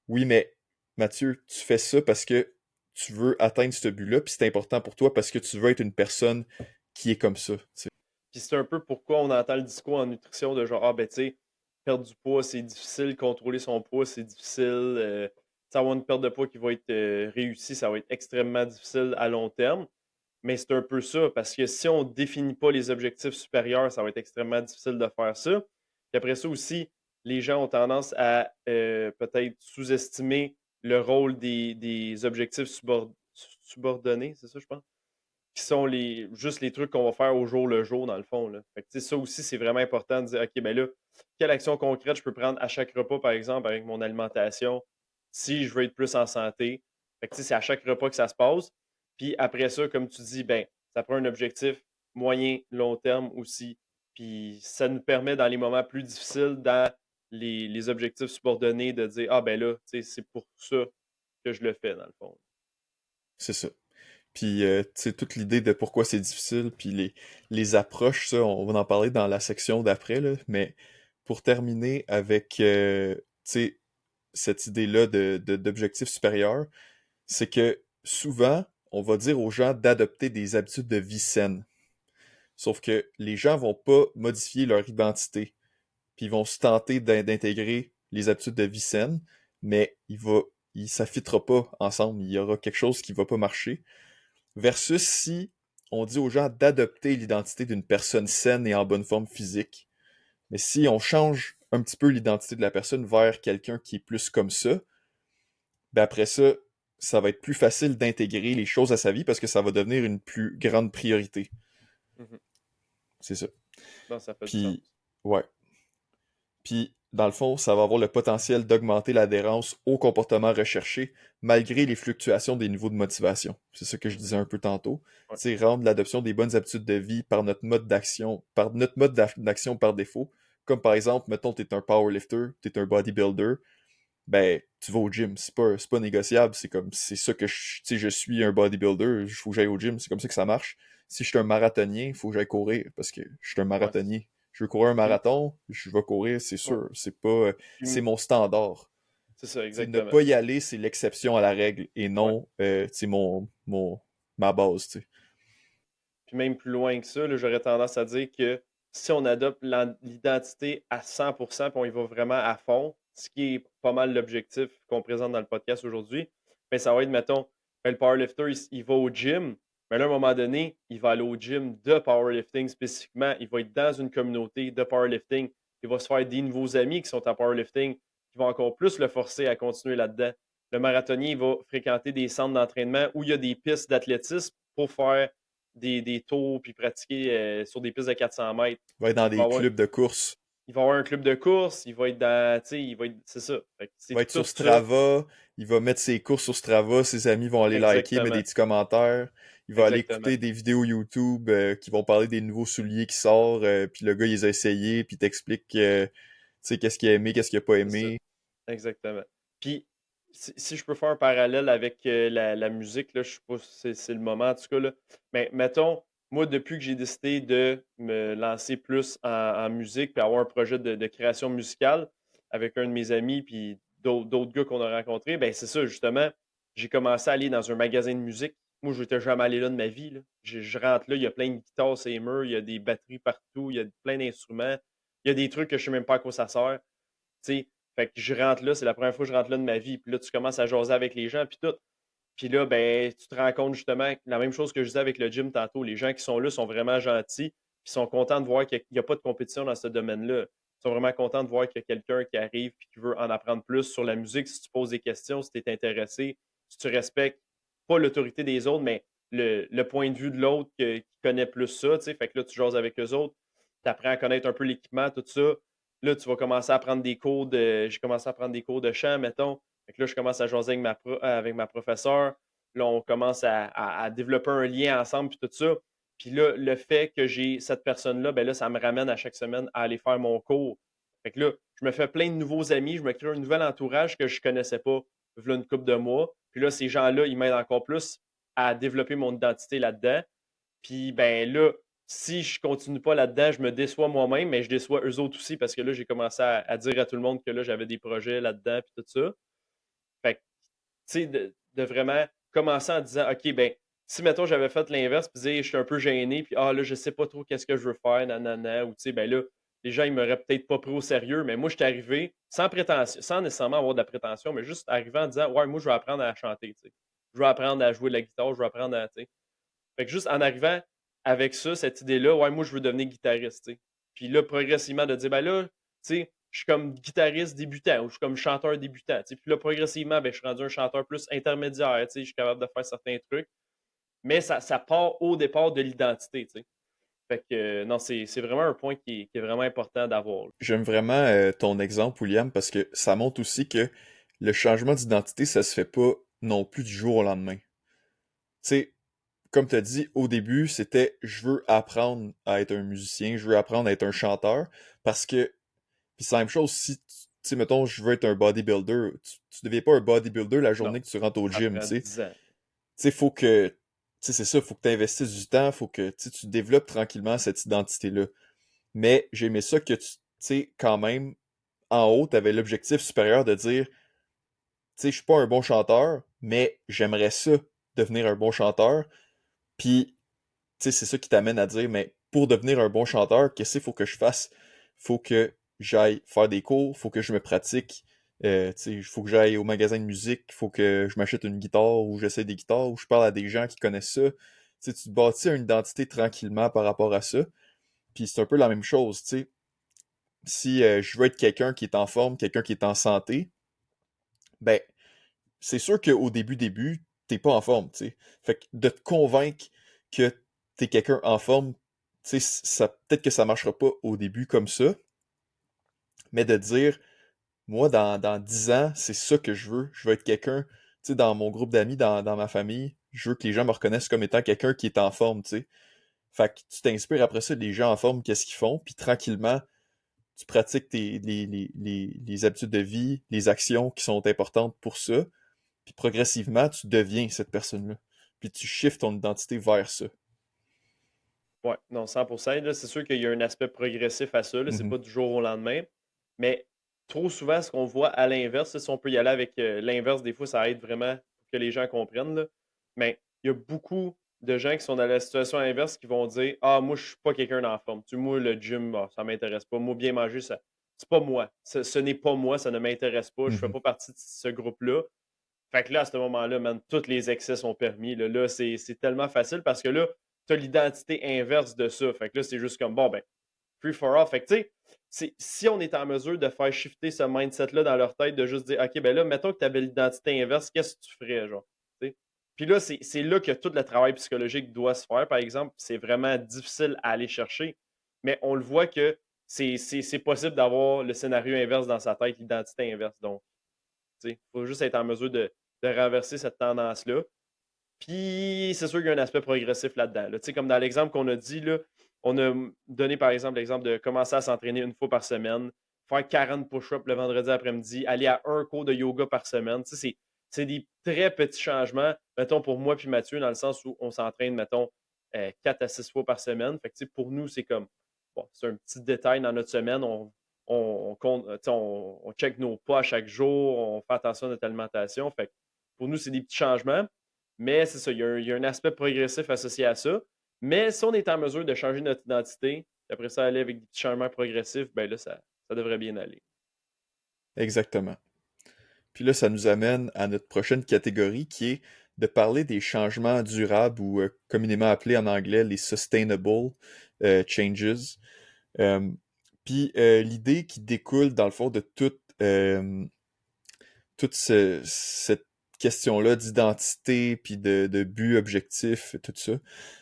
oui, mais Mathieu, tu fais ça parce que tu veux atteindre ce but-là, puis c'est important pour toi parce que tu veux être une personne qui est comme ça. T'sais.
Puis c'est un peu pourquoi on entend le discours en nutrition de genre, ah ben tu sais, perdre du poids, c'est difficile, contrôler son poids, c'est difficile. Avoir une perte de poids qui va être réussie, ça va être extrêmement difficile à long terme. Mais c'est un peu ça, parce que si on ne définit pas les objectifs supérieurs, ça va être extrêmement difficile de faire ça. Puis après ça aussi, les gens ont tendance à peut-être sous-estimer le rôle des objectifs subordonnés, c'est ça, je pense, qui sont juste les trucs qu'on va faire au jour le jour, dans le fond. Là. Fait que, tu sais, ça aussi, c'est vraiment important de dire, OK, ben là, quelle action concrète je peux prendre à chaque repas, par exemple, avec mon alimentation, si je veux être plus en santé. Fait que, tu sais, c'est à chaque repas que ça se passe. Puis après ça, comme tu dis, ben, ça prend un objectif moyen, long terme aussi. Puis ça nous permet, dans les moments plus difficiles, les objectifs subordonnés de dire ah ben là, c'est pour ça que je le fais, dans le fond.
C'est ça. Puis, tu sais, toute l'idée de pourquoi c'est difficile, puis les approches, ça, on va en parler dans la section d'après, là. Mais pour terminer avec, tu sais, cette idée-là d'objectif supérieur, c'est que souvent, on va dire aux gens d'adopter des habitudes de vie saines. Sauf que les gens vont pas modifier leur identité, puis ils vont se tenter d'intégrer les habitudes de vie saines, mais ça fittera pas ensemble. Il y aura quelque chose qui va pas marcher. Versus si on dit aux gens d'adopter l'identité d'une personne saine et en bonne forme physique. Mais si on change un petit peu l'identité de la personne vers quelqu'un qui est plus comme ça, ben après ça, ça va être plus facile d'intégrer les choses à sa vie parce que ça va devenir une plus grande priorité.
Mhm.
C'est ça.
Non, ça fait du sens.
Puis, ouais. Puis, dans le fond, ça va avoir le potentiel d'augmenter l'adhérence au comportement recherché malgré les fluctuations des niveaux de motivation. C'est ça que je disais un peu tantôt.
Ouais.
C'est rendre l'adoption des bonnes habitudes de vie par notre mode d'action par défaut. Comme par exemple, mettons, t'es un powerlifter, t'es un bodybuilder, ben, tu vas au gym. C'est pas négociable. C'est comme, c'est ça que tu sais, je suis un bodybuilder, il faut que j'aille au gym. C'est comme ça que ça marche. Si je suis un marathonien, il faut que j'aille courir parce que je suis un
Ouais.
marathonnier. Je veux courir un
Puis,
marathon, je vais courir, c'est
ouais.
sûr. C'est pas, c'est
Puis,
mon standard.
c'est ça,
Tu sais, ne
exactement.
pas y aller, c'est l'exception à la règle et
Ouais.
non, tu sais, ma base, tu sais.
Puis même plus loin que ça, là, j'aurais tendance à dire que si on adopte l'identité à 100%, puis on y va vraiment à fond, ce qui est pas mal l'objectif qu'on présente dans le podcast aujourd'hui, ben ça va être, mettons, ben le powerlifter, il va au gym, mais là, à un moment donné, il va aller au gym de powerlifting spécifiquement. Il va être dans une communauté de powerlifting. Il va se faire des nouveaux amis qui sont en powerlifting, qui vont encore plus le forcer à continuer là-dedans. Le marathonnier, il va fréquenter des centres d'entraînement où il y a des pistes d'athlétisme pour faire des tours puis pratiquer sur des pistes de 400 mètres.
Il va être dans
Il va
des
avoir,
clubs de course.
il va avoir un club de course, il va être dans, tu sais, il va être, c'est ça. Fait que
Il
c'est
va être
tout
sur
ça.
Strava. Il va mettre ses courses sur Strava. Ses amis vont aller liker, mettre
Exactement.
des petits commentaires. Il va aller
Exactement.
écouter des vidéos YouTube qui vont parler des nouveaux souliers qui sortent. Puis le gars, il les a essayés. Puis il t'explique, tu sais, qu'est-ce qu'il a aimé, qu'est-ce qu'il a pas
C'est ça.
aimé.
Exactement. Puis, si je peux faire un parallèle avec la musique, là, je sais pas si c'est le moment en tout cas, là. Mais mettons, moi, depuis que j'ai décidé de me lancer plus en musique puis avoir un projet de création musicale avec un de mes amis puis d'autres gars qu'on a rencontrés, ben c'est ça, justement, j'ai commencé à aller dans un magasin de musique. Moi, je n'étais jamais allé là de ma vie, là. Je rentre là, il y a plein de guitares sur les murs, il y a des batteries partout, il y a plein d'instruments, il y a des trucs que je ne sais même pas à quoi ça sert. Tu sais, fait que je rentre là, c'est la première fois que je rentre là de ma vie. Puis là, tu commences à jaser avec les gens, puis tout. Puis là, ben, tu te rends compte justement la même chose que je disais avec le gym tantôt. Les gens qui sont là sont vraiment gentils, puis sont contents de voir qu'il n'y a pas de compétition dans ce domaine-là. Ils sont vraiment contents de voir qu'il y a quelqu'un qui arrive et qui veut en apprendre plus sur la musique. Si tu poses des questions, si tu es intéressé, si tu respectes pas l'autorité des autres, mais le point de vue de l'autre qui connaît plus ça, tu sais. Fait que là, tu jases avec eux autres, tu apprends à connaître un peu l'équipement, tout ça. Là, tu vas commencer à prendre des cours de. J'ai commencé à prendre des cours de chant, mettons. Fait que là, je commence à jaser avec ma professeure. Là, on commence à développer un lien ensemble, puis tout ça. Puis là, le fait que j'ai cette personne-là, ben là, ça me ramène à chaque semaine à aller faire mon cours. Fait que là, je me fais plein de nouveaux amis, je me crée un nouvel entourage que je ne connaissais pas, voilà une couple de mois. Puis là, ces gens-là, ils m'aident encore plus à développer mon identité là-dedans. Puis ben là, si je continue pas là-dedans, je me déçois moi-même, mais je déçois eux autres aussi parce que là, j'ai commencé à dire à tout le monde que là, j'avais des projets là-dedans, puis tout ça. Fait que, tu sais, de vraiment commencer en disant, OK, ben, si, mettons, j'avais fait l'inverse, puis dire, je suis un peu gêné, puis, ah, là, je sais pas trop qu'est-ce que je veux faire, nanana, ou, tu sais, ben là, les gens, ils m'auraient peut-être pas pris au sérieux, mais moi, je suis arrivé sans prétention, sans nécessairement avoir de la prétention, mais juste arrivant en disant, ouais, moi, je veux apprendre à chanter, tu sais. Je veux apprendre à jouer de la guitare, je veux apprendre à, tu sais. Fait que juste en arrivant avec ça, cette idée-là, ouais, moi, je veux devenir guitariste, tu sais. Puis là, progressivement, de dire, ben là, tu sais, je suis comme guitariste débutant ou je suis comme chanteur débutant, tu sais. Puis là, progressivement, ben, je suis rendu un chanteur plus intermédiaire, tu sais. Je suis capable de faire certains trucs. Mais ça part au départ de l'identité, tu sais. Fait que, non, c'est vraiment un point qui est vraiment important d'avoir, là.
J'aime vraiment ton exemple, William, parce que ça montre aussi que le changement d'identité, ça se fait pas non plus du jour au lendemain. Tu sais, comme tu as dit au début, c'était je veux apprendre à être un musicien, je veux apprendre à être un chanteur, parce que Puis c'est la même chose si, tu sais, mettons, je veux être un bodybuilder, tu deviens pas un bodybuilder la
Non,
journée que tu rentres au
ça
gym,
prend
tu sais.
10 ans.
Tu sais, faut que, tu sais, c'est ça, faut que tu investisses du temps, faut que, tu sais, tu développes tranquillement cette identité-là. Mais j'aimais ça que tu sais, quand même, en haut, tu avais l'objectif supérieur de dire, tu sais, je suis pas un bon chanteur, mais j'aimerais ça devenir un bon chanteur. Puis, tu sais, c'est ça qui t'amène à dire, mais pour devenir un bon chanteur, qu'est-ce qu'il faut que je fasse? Faut que j'aille faire des cours, faut que je me pratique, tu sais, faut que j'aille au magasin de musique, faut que je m'achète une guitare ou j'essaie des guitares ou je parle à des gens qui connaissent ça. Tu sais, tu te bâtis une identité tranquillement par rapport à ça. Puis c'est un peu la même chose, tu sais. Si je veux être quelqu'un qui est en forme, quelqu'un qui est en santé, ben, c'est sûr qu'au début, t'es pas en forme, tu sais. Fait que de te convaincre que t'es quelqu'un en forme, tu sais, peut-être que ça marchera pas au début comme ça, mais de dire, moi, dans 10 ans, c'est ça que je veux. Je veux être quelqu'un, tu sais, dans mon groupe d'amis, dans ma famille, je veux que les gens me reconnaissent comme étant quelqu'un qui est en forme, tu sais. Fait que tu t'inspires après ça des gens en forme, qu'est-ce qu'ils font, puis tranquillement, tu pratiques les habitudes de vie, les actions qui sont importantes pour ça, puis progressivement, tu deviens cette personne-là. Puis tu shifts ton identité vers ça.
Ouais, non, 100%. Là, c'est sûr qu'il y a un aspect progressif à ça. Là, c'est
Mhm.
pas du jour au lendemain. Mais trop souvent, ce qu'on voit à l'inverse, si on peut y aller avec l'inverse, des fois, ça aide vraiment pour que les gens comprennent. Là. Mais il y a beaucoup de gens qui sont dans la situation inverse qui vont dire ah, moi, je suis pas quelqu'un en forme. Tu sais, moi, le gym, ah, ça m'intéresse pas. Moi, bien manger, ça, c'est pas moi. Ce n'est pas moi, ça ne m'intéresse pas. Je fais
Mhm.
pas partie de ce groupe-là. Fait que là, à ce moment-là, man, tous les excès sont permis. Là, c'est tellement facile parce que là, tu as l'identité inverse de ça. Fait que là, c'est juste comme, bon, ben, free for all. Fait que, tu sais, si on est en mesure de faire shifter ce mindset-là dans leur tête, de juste dire, OK, ben là, mettons que tu avais l'identité inverse, qu'est-ce que tu ferais, genre? Tu sais? Puis là, c'est là que tout le travail psychologique doit se faire, par exemple. C'est vraiment difficile à aller chercher. Mais on le voit que c'est possible d'avoir le scénario inverse dans sa tête, l'identité inverse. Donc, il faut juste être en mesure de renverser cette tendance-là. Puis, c'est sûr qu'il y a un aspect progressif là-dedans. Là. Comme dans l'exemple qu'on a dit, là, on a donné par exemple l'exemple de commencer à s'entraîner une fois par semaine, faire 40 push-ups le vendredi après-midi, aller à un cours de yoga par semaine. C'est des très petits changements, mettons, pour moi puis Mathieu, dans le sens où on s'entraîne, mettons, 4 à 6 fois par semaine. Fait que, pour nous, c'est comme, bon, c'est un petit détail dans notre semaine. On compte, on check nos pas à chaque jour, on fait attention à notre alimentation. Fait que pour nous, c'est des petits changements. Mais c'est ça, il y a un aspect progressif associé à ça. Mais si on est en mesure de changer notre identité, puis après ça, aller avec des petits changements progressifs, ben là, ça devrait bien aller.
Exactement. Puis là, ça nous amène à notre prochaine catégorie qui est de parler des changements durables ou communément appelés en anglais les sustainable changes. Euh, Puis l'idée qui découle dans le fond de toute cette question-là d'identité, puis de but, objectif, tout ça,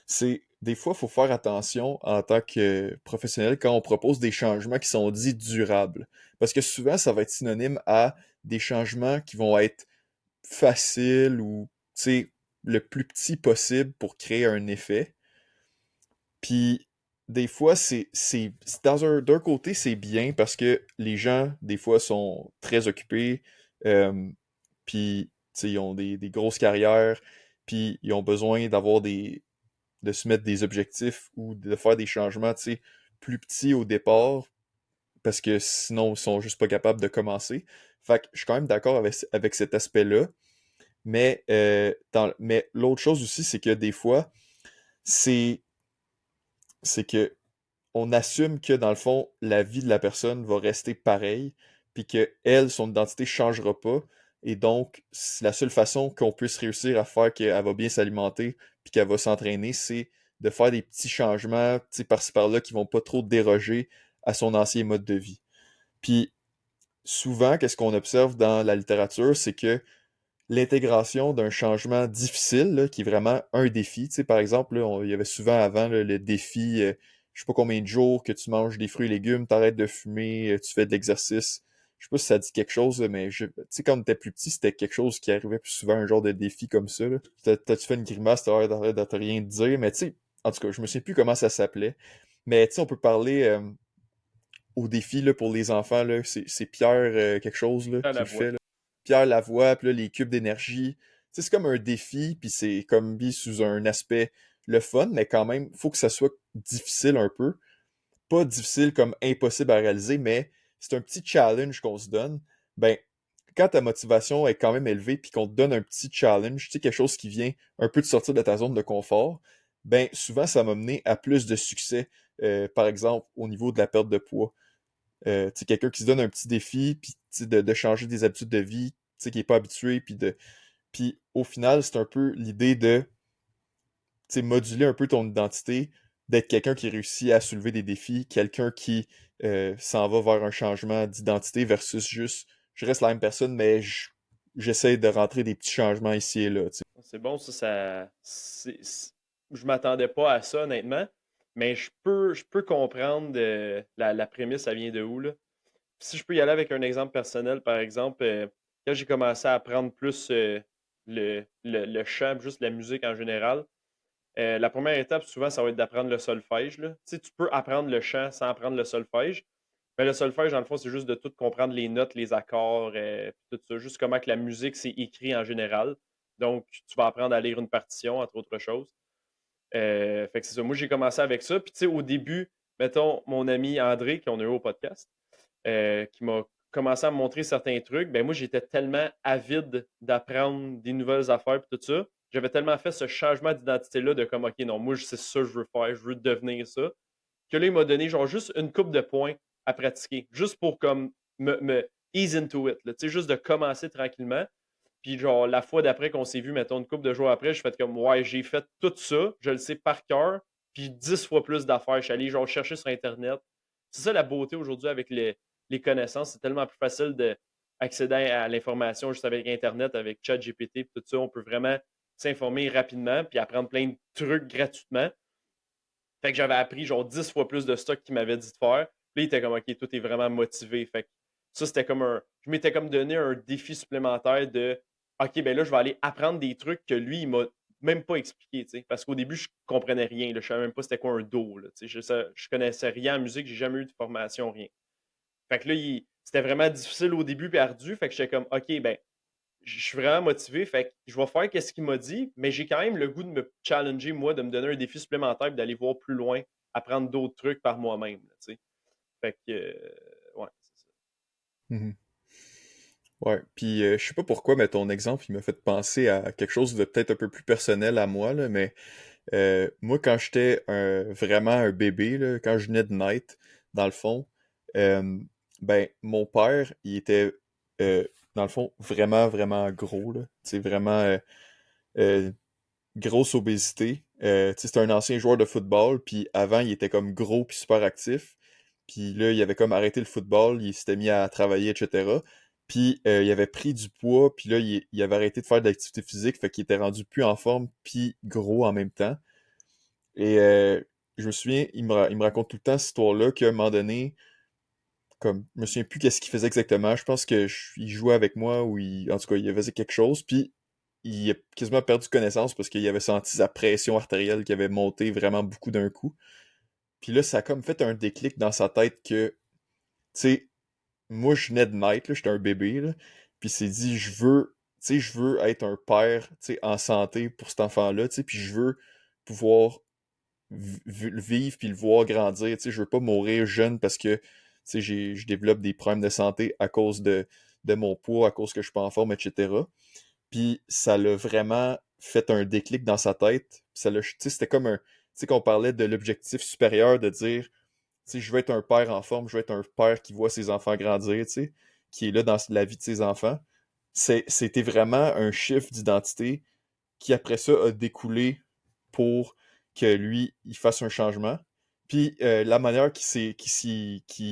c'est des fois, il faut faire attention en tant que professionnel quand on propose des changements qui sont dits durables. Parce que souvent, ça va être synonyme à des changements qui vont être faciles ou, tu sais, le plus petit possible pour créer un effet. Puis, des fois, d'un côté, c'est bien parce que les gens, des fois, sont très occupés, euh, puis, tu sais, ils ont des grosses carrières, puis ils ont besoin de se mettre des objectifs ou de faire des changements, tu sais, plus petits au départ, parce que sinon, ils sont juste pas capables de commencer. Fait que je suis quand même d'accord avec cet aspect-là, mais l'autre chose aussi, c'est que des fois, c'est c'est que on assume que dans le fond, la vie de la personne va rester pareille, puis que elle, son identité changera pas. Et donc, la seule façon qu'on puisse réussir à faire qu'elle va bien s'alimenter, puis qu'elle va s'entraîner, c'est de faire des petits changements, tu sais, par-ci par-là, qui vont pas trop déroger à son ancien mode de vie. Puis, souvent, qu'est-ce qu'on observe dans la littérature, c'est que l'intégration d'un changement difficile, là, qui est vraiment un défi. Tu sais, par exemple, là, il y avait souvent avant là, le défi, je sais pas combien de jours que tu manges des fruits et légumes, t'arrêtes de fumer, tu fais de l'exercice. Je sais pas si ça dit quelque chose, là, mais tu sais, quand on était plus petit, c'était quelque chose qui arrivait plus souvent, un genre de défi comme ça. Là. T'as-tu fait une grimace, t'as l'air de rien te dire, mais tu sais, en tout cas, je me souviens plus comment ça s'appelait. Mais tu sais, on peut parler au défi là, pour les enfants, là, c'est Pierre quelque chose là,
À
qui
la
le
voix.
fait. Là. Pierre Lavoie, puis là, les cubes d'énergie. Tu sais, c'est comme un défi, puis c'est comme mis sous un aspect le fun, mais quand même, faut que ça soit difficile un peu. Pas difficile comme impossible à réaliser, mais c'est un petit challenge qu'on se donne. Ben, quand ta motivation est quand même élevée, puis qu'on te donne un petit challenge, tu sais, quelque chose qui vient un peu de sortir de ta zone de confort, ben, souvent, ça m'a mené à plus de succès, par exemple, au niveau de la perte de poids. Tu sais, quelqu'un qui se donne un petit défi, puis tu sais, de changer des habitudes de vie, tu sais, qui n'est pas habitué, puis au final, c'est un peu l'idée de tu sais, moduler un peu ton identité, d'être quelqu'un qui réussit à soulever des défis, quelqu'un qui s'en va vers un changement d'identité versus juste je reste la même personne, mais j'essaie de rentrer des petits changements ici et là. Tu sais.
C'est bon, je m'attendais pas à ça, honnêtement, mais je peux comprendre la prémisse, ça vient de où, là. Si je peux y aller avec un exemple personnel, par exemple, quand j'ai commencé à apprendre plus le chant, juste la musique en général, la première étape, souvent, ça va être d'apprendre le solfège, là. Tu sais, tu peux apprendre le chant sans apprendre le solfège. Mais le solfège, dans le fond, c'est juste de tout comprendre les notes, les accords, puis tout ça, juste comment que la musique, c'est écrit en général. Donc, tu vas apprendre à lire une partition, entre autres choses. Fait que c'est ça. Moi, j'ai commencé avec ça. Puis, tu sais, au début, mettons, mon ami André, qu'on a eu au podcast, qui m'a commencé à me montrer certains trucs, ben moi, j'étais tellement avide d'apprendre des nouvelles affaires et tout ça. J'avais tellement fait ce changement d'identité-là de comme, OK, non, moi, c'est ça que je veux faire, je veux devenir ça, que là, il m'a donné genre juste une coupe de points à pratiquer, juste pour comme me ease into it, là, tu sais, juste de commencer tranquillement. Puis genre, la fois d'après qu'on s'est vu, mettons une couple de jours après, je fais comme, ouais, j'ai fait tout ça, je le sais par cœur, puis 10 fois plus d'affaires. Je suis allé genre chercher sur Internet. C'est ça la beauté aujourd'hui avec les connaissances. C'est tellement plus facile d'accéder à l'information juste avec Internet, avec ChatGPT, puis tout ça. On peut vraiment s'informer rapidement, puis apprendre plein de trucs gratuitement. Fait que j'avais appris genre 10 fois plus de stock qu'il m'avait dit de faire. Puis il était comme, OK, tout est vraiment motivé. Fait que ça, c'était comme un. Je m'étais comme donné un défi supplémentaire de, OK, ben là, je vais aller apprendre des trucs que lui, il m'a même pas expliqué, tu sais. Parce qu'au début, je comprenais rien. Là, je savais même pas c'était quoi un do. Là, tu sais. Je connaissais rien en musique, j'ai jamais eu de formation, rien. Fait que là, c'était vraiment difficile au début puis ardu. Fait que j'étais comme, OK, ben, je suis vraiment motivé. Fait que je vais faire ce qu'il m'a dit, mais j'ai quand même le goût de me challenger, moi, de me donner un défi supplémentaire et d'aller voir plus loin, apprendre d'autres trucs par moi-même. Là, tu sais. Fait que, ouais, c'est ça.
Mhm. Ouais, puis je sais pas pourquoi, mais ton exemple, il m'a fait penser à quelque chose de peut-être un peu plus personnel à moi, là, mais moi, quand j'étais vraiment un bébé, là, quand je venais de naître, dans le fond, euh, ben, mon père, il était, euh, dans le fond, vraiment, vraiment gros, là. C'est vraiment euh, grosse obésité. Tu sais, c'était un ancien joueur de football, puis avant, il était comme gros puis super actif. Puis là, il avait comme arrêté le football, il s'était mis à travailler, etc. Puis il avait pris du poids, puis là, il avait arrêté de faire de l'activité physique, fait qu'il était rendu plus en forme, puis gros en même temps. Et je me souviens, il me raconte tout le temps cette histoire-là, qu'à un moment donné, comme, je me souviens plus qu'est-ce qu'il faisait exactement. Je pense il jouait avec moi ou en tout cas, il faisait quelque chose. Puis il a quasiment perdu connaissance parce qu'il avait senti sa pression artérielle qui avait monté vraiment beaucoup d'un coup. Puis là, ça a comme fait un déclic dans sa tête que, tu sais, moi, je venais de naître, là, j'étais un bébé, là. Puis il s'est dit, je veux être un père, tu sais, en santé pour cet enfant-là, tu sais, puis je veux pouvoir le vivre puis le voir grandir. Tu sais, je veux pas mourir jeune parce que tu sais, je développe des problèmes de santé à cause de mon poids, à cause que je suis pas en forme, etc. Puis ça l'a vraiment fait un déclic dans sa tête. Tu sais, c'était comme un. Tu sais, qu'on parlait de l'objectif supérieur de dire, tu sais, je veux être un père en forme, je veux être un père qui voit ses enfants grandir, tu sais, qui est là dans la vie de ses enfants. C'était vraiment un chiffre d'identité qui après ça a découlé pour que lui, il fasse un changement. Puis la manière qui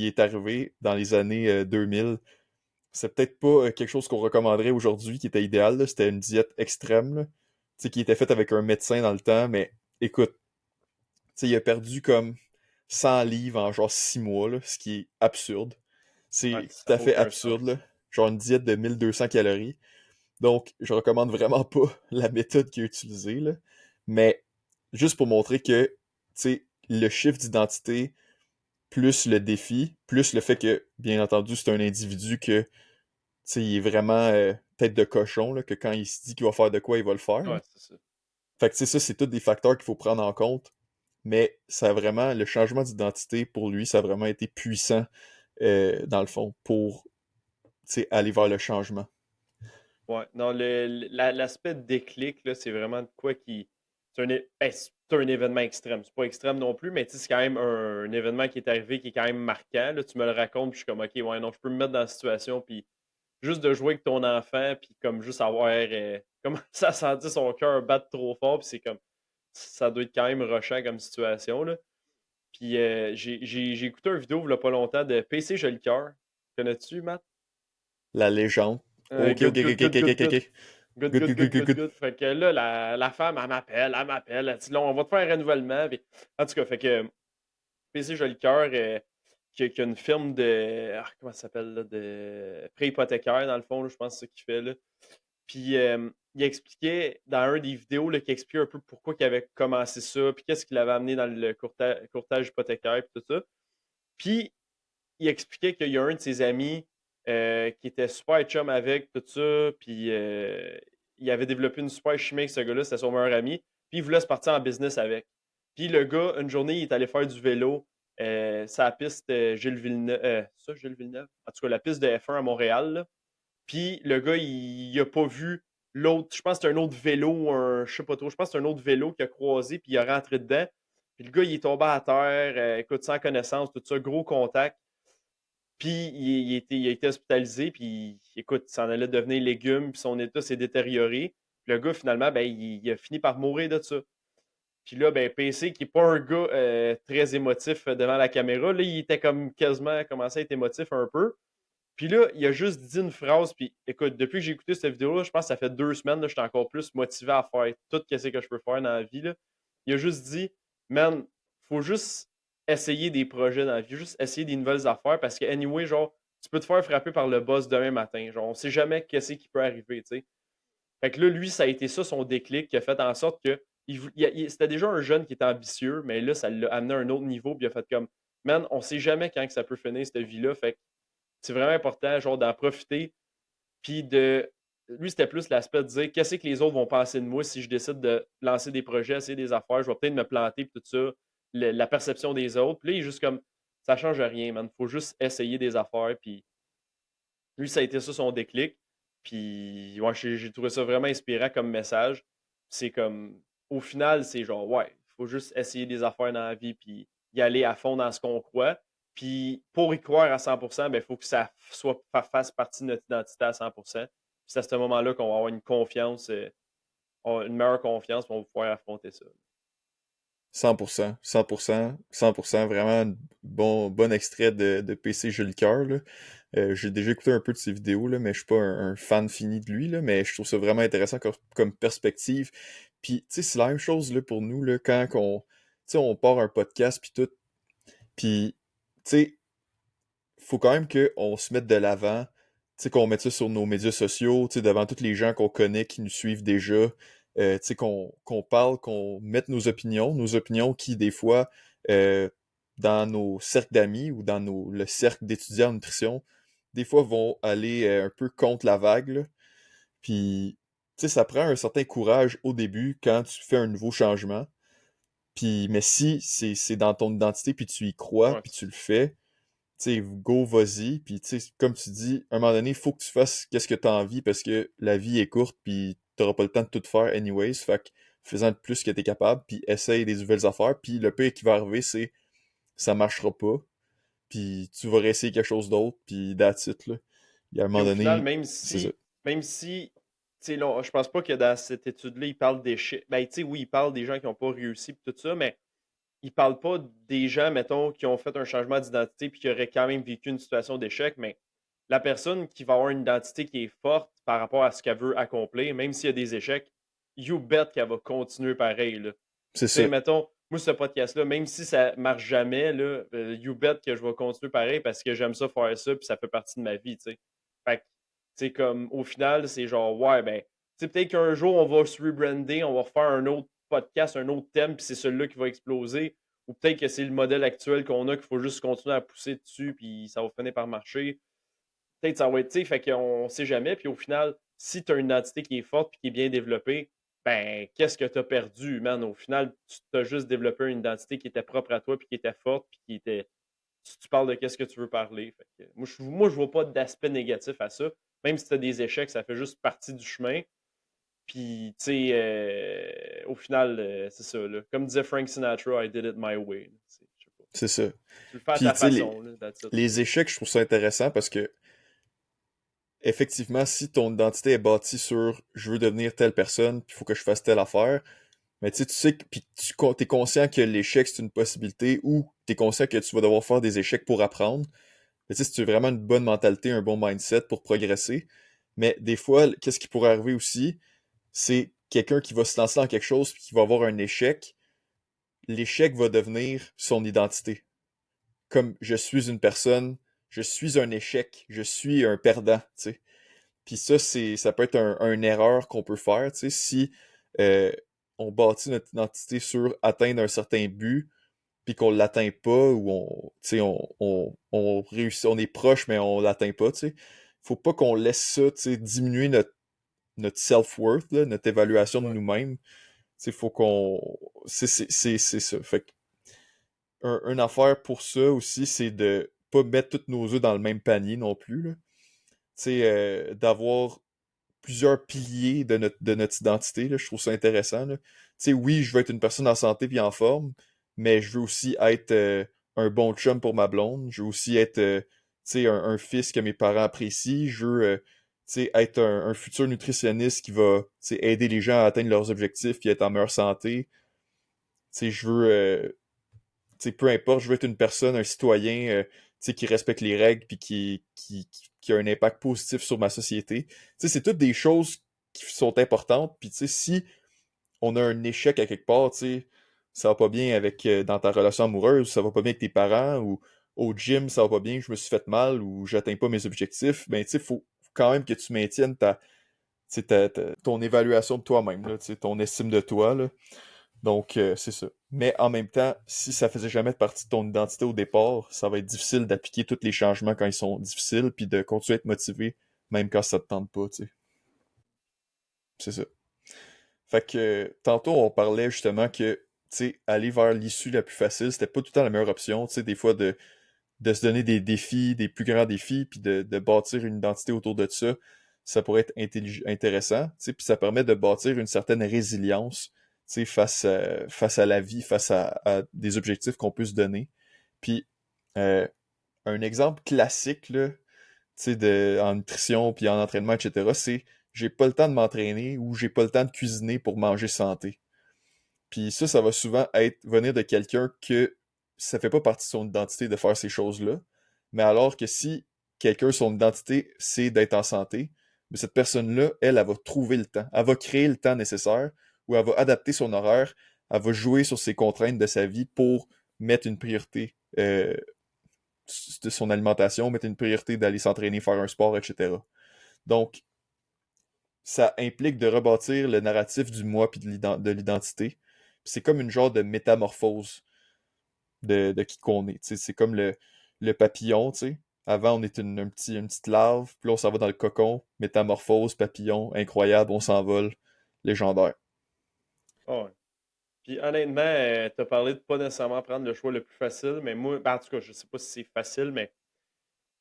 est arrivé dans les années 2000, c'est peut-être pas quelque chose qu'on recommanderait aujourd'hui qui était idéal, là. C'était une diète extrême, là. Tu sais, qui était faite avec un médecin dans le temps, mais écoute, tu sais, il a perdu comme 100 livres en genre 6 mois, là, ce qui est absurde.
Ouais,
C'est
ça
tout à
n'a
fait
aucun
absurde,
sens.
là. Genre une diète de 1200 calories. Donc, je recommande vraiment pas la méthode qu'il a utilisée, là. Mais juste pour montrer que, tu sais, le chiffre d'identité, plus le défi, plus le fait que, bien entendu, c'est un individu que, tu sais, il est vraiment tête de cochon, là, que quand il se dit qu'il va faire de quoi, il va le faire, là.
Ouais, c'est ça.
Fait que, tu sais, ça, c'est tous des facteurs qu'il faut prendre en compte. Mais ça a vraiment, le changement d'identité, pour lui, ça a vraiment été puissant, dans le fond, pour, tu sais, aller vers le changement.
Ouais, non, l'aspect déclic, là, c'est vraiment de quoi qui. C'est un événement extrême. C'est pas extrême non plus, mais tu sais, c'est quand même un événement qui est arrivé qui est quand même marquant. Là, tu me le racontes, puis je suis comme, OK, ouais, non, je peux me mettre dans la situation, puis juste de jouer avec ton enfant, puis comme juste avoir comment ça sentit son cœur battre trop fort, puis c'est comme. Ça doit être quand même rushant comme situation, là. Puis j'ai écouté une vidéo il y a pas longtemps de PC Jolicoeur. Connais-tu, Matt?
La légende. Ok, ok,
Good,
ok,
good,
ok,
good,
ok,
good,
ok,
good.
ok.
Good,
Good,
good,
good,
good,
good, good,
good,
good.
good. Fait que là, la femme, elle m'appelle. Elle dit, là, on va te faire un renouvellement. Puis, en tout cas, fait que PC Jolicoeur, qui a une firme de. Comment ça s'appelle, là, de prêt hypothécaire, dans le fond, là, je pense que c'est ça qu'il fait, là. Puis, il expliquait dans un des vidéos, là, qui expliquait un peu pourquoi il avait commencé ça, puis qu'est-ce qui l'avait amené dans le courtage hypothécaire, puis tout ça. Puis, il expliquait qu'il y a un de ses amis qui était super chum avec, tout ça, puis il avait développé une super chimie avec ce gars-là, c'était son meilleur ami, puis il voulait se partir en business avec. Puis le gars, une journée, il est allé faire du vélo sur la piste Gilles Villeneuve, ça, Gilles Villeneuve? En tout cas, la piste de F1 à Montréal, là. Puis le gars, il a pas vu l'autre, je pense que c'est un autre vélo, je sais pas trop, je pense que c'est un autre vélo qui a croisé, puis il a rentré dedans. Puis le gars, il est tombé à terre, écoute, sans connaissance, tout ça, gros contact. Puis il a été hospitalisé, puis écoute, il s'en allait devenir légume, puis son état s'est détérioré. Puis le gars, finalement, ben, il a fini par mourir de ça. Puis là, ben, PC, qui n'est pas un gars très émotif devant la caméra, là, il était comme quasiment commencé à être émotif un peu. Puis là, il a juste dit une phrase, puis écoute, depuis que j'ai écouté cette vidéo-là, je pense que ça fait 2 semaines, là, je suis encore plus motivé à faire tout ce que je peux faire dans la vie, là. Il a juste dit, man, faut juste essayer des projets dans la vie, juste essayer des nouvelles affaires, parce que, anyway, genre, tu peux te faire frapper par le boss demain matin. Genre, on sait jamais qu'est-ce qui peut arriver, tu sais. Fait que là, lui, ça a été ça son déclic qui a fait en sorte que c'était déjà un jeune qui était ambitieux, mais là, ça l'a amené à un autre niveau, puis il a fait comme, man, on sait jamais quand que ça peut finir, cette vie-là. Fait que c'est vraiment important, genre, d'en profiter. Puis de. Lui, c'était plus l'aspect de dire qu'est-ce que les autres vont penser de moi si je décide de lancer des projets, essayer des affaires, je vais peut-être me planter, puis tout ça, la perception des autres. Puis là, il est juste comme ça change rien, man. Faut juste essayer des affaires. Puis lui, ça a été ça son déclic. Puis ouais, j'ai trouvé ça vraiment inspirant comme message. C'est comme, au final, c'est genre, ouais, il faut juste essayer des affaires dans la vie, puis y aller à fond dans ce qu'on croit. Puis pour y croire à 100%, il faut que ça fasse partie de notre identité à 100%. Puis c'est à ce moment-là qu'on va avoir une confiance, une meilleure confiance, puis on va pouvoir affronter ça.
100%, 100%, 100%, vraiment un bon extrait de PC Jules Cœur, là. J'ai déjà écouté un peu de ses vidéos, là, mais je suis pas un fan fini de lui, là, mais je trouve ça vraiment intéressant comme perspective. Puis, tu sais, c'est la même chose là, pour nous, là, quand tu sais, on part un podcast, puis tout, puis, tu sais, faut quand même qu'on se mette de l'avant, tu sais, qu'on mette ça sur nos médias sociaux, tu sais, devant tous les gens qu'on connaît, qui nous suivent déjà, tu sais, qu'on parle, qu'on mette nos opinions qui, des fois, euh, dans nos cercles d'amis ou dans le cercle d'étudiants en nutrition, des fois vont aller un peu contre la vague, là. Puis, tu sais, ça prend un certain courage au début quand tu fais un nouveau changement. Puis, mais si c'est dans ton identité, puis tu y crois,
Ouais,
puis
c'est
tu
ça.
le fais, tu sais, go, vas-y. Puis, tu sais, comme tu dis, à un moment donné, il faut que tu fasses qu'est-ce que tu as envie parce que la vie est courte, puis t'auras pas le temps de tout faire anyways. Fait que fais-en le plus que t'es capable, puis essaye des nouvelles affaires. Puis le pire qui va arriver, c'est ça marchera pas. Puis tu vas réessayer quelque chose d'autre, puis that's it, là. Il y a un
Puis
moment
au final,
donné, c'est ça.
même si, tu sais, là, je pense pas que dans cette étude-là, il parle d'échecs. Ben, tu sais, oui, il parle des gens qui n'ont pas réussi et tout ça, mais il parle pas des gens, mettons, qui ont fait un changement d'identité puis qui auraient quand même vécu une situation d'échec, mais la personne qui va avoir une identité qui est forte par rapport à ce qu'elle veut accomplir, même s'il y a des échecs, you bet qu'elle va continuer pareil, là.
C'est
Tu sais,
ça.
mettons, moi, ce podcast-là, même si ça marche jamais, là, you bet que je vais continuer pareil parce que j'aime ça faire ça, puis ça fait partie de ma vie, tu sais. Fait que, tu sais, comme, au final, c'est genre, ouais, ben, tu sais, peut-être qu'un jour, on va se rebrander, on va refaire un autre podcast, un autre thème, puis c'est celui-là qui va exploser. ou peut-être que c'est le modèle actuel qu'on a, qu'il faut juste continuer à pousser dessus, puis ça va finir par marcher. Peut-être que ça va être, tu sais, fait qu'on sait jamais. Puis au final, si tu as une identité qui est forte puis qui est bien développée, ben, qu'est-ce que tu as perdu, man? Au final, tu as juste développé une identité qui était propre à toi puis qui était forte puis qui était. Tu parles de qu'est-ce que tu veux parler. Fait que, moi, je vois pas d'aspect négatif à ça. Même si tu as des échecs, ça fait juste partie du chemin. Puis, tu sais, au final, c'est ça. Là. Comme disait Frank Sinatra, I did it my way. Je sais pas.
C'est ça.
Tu le fais à
Puis,
ta
tu sais,
façon, là, that's it.
les échecs, je trouve ça intéressant parce que, effectivement, si ton identité est bâtie sur je veux devenir telle personne, puis il faut que je fasse telle affaire, mais tu sais, puis t'es conscient que l'échec c'est une possibilité ou t'es conscient que tu vas devoir faire des échecs pour apprendre. Mais tu sais, c'est vraiment une bonne mentalité, un bon mindset pour progresser. Mais des fois, qu'est-ce qui pourrait arriver aussi, c'est quelqu'un qui va se lancer dans quelque chose puis qui va avoir un échec. L'échec va devenir son identité. Comme je suis une personne, je suis un échec, je suis un perdant, tu sais. Puis ça peut être une erreur qu'on peut faire, tu sais, si euh, on bâtit notre identité sur atteindre un certain but, puis qu'on l'atteint pas, ou tu sais, on réussit, on est proche, mais on l'atteint pas, tu sais. Faut pas qu'on laisse ça, tu sais, diminuer notre self-worth, là, notre évaluation de
Ouais.
nous-mêmes. Tu sais, faut qu'on... C'est ça. Fait que une affaire pour ça aussi, c'est de pas mettre tous nos œufs dans le même panier non plus, là. Tu sais, d'avoir plusieurs piliers de notre identité, là, je trouve ça intéressant, là. Tu sais, oui, je veux être une personne en santé puis en forme, mais je veux aussi être un bon chum pour ma blonde. Je veux aussi être, tu sais, un fils que mes parents apprécient. Je veux, tu sais, être un futur nutritionniste qui va, tu sais, aider les gens à atteindre leurs objectifs puis être en meilleure santé. Tu sais, je veux, tu sais, peu importe, je veux être une personne, un citoyen, tu sais, qui respecte les règles puis qui a un impact positif sur ma société. Tu sais, c'est toutes des choses qui sont importantes. Puis, tu sais, si on a un échec à quelque part, tu sais, ça va pas bien avec dans ta relation amoureuse, ça va pas bien avec tes parents, ou au gym, ça va pas bien, je me suis fait mal, ou j'atteins pas mes objectifs, ben, tu sais, faut quand même que tu maintiennes tu sais, ton évaluation de toi-même, là, tu sais, ton estime de toi, là. Donc, c'est ça. Mais en même temps, si ça faisait jamais partie de ton identité au départ, ça va être difficile d'appliquer tous les changements quand ils sont difficiles, puis de continuer à être motivé, même quand ça te tente pas, tu sais. C'est ça. Fait que, tantôt, on parlait justement que, tu sais, aller vers l'issue la plus facile, c'était pas tout le temps la meilleure option, tu sais, des fois de se donner des défis, des plus grands défis, puis de bâtir une identité autour de ça, ça pourrait être intéressant, tu sais, puis ça permet de bâtir une certaine résilience, tu sais, face à la vie, face à des objectifs qu'on peut se donner. Puis, euh, un exemple classique, là, tu sais, en nutrition, puis en entraînement, etc., c'est j'ai pas le temps de m'entraîner ou j'ai pas le temps de cuisiner pour manger santé. Puis ça va souvent venir de quelqu'un que ça fait pas partie de son identité de faire ces choses-là. Mais alors que si quelqu'un, son identité, c'est d'être en santé, mais cette personne-là, elle va trouver le temps. Elle va créer le temps nécessaire ou elle va adapter son horaire. Elle va jouer sur ses contraintes de sa vie pour mettre une priorité de son alimentation, mettre une priorité d'aller s'entraîner, faire un sport, etc. Donc, ça implique de rebâtir le narratif du moi puis de l'identité. C'est comme une genre de métamorphose de qui qu'on est. T'sais, c'est comme le papillon, tu sais. Avant, on était une petite larve, puis là, on s'en va dans le cocon, métamorphose, papillon, incroyable, on s'envole, légendaire.
Ah ouais. Puis honnêtement, tu as parlé de pas nécessairement prendre le choix le plus facile, mais moi, ben, en tout cas, je sais pas si c'est facile, mais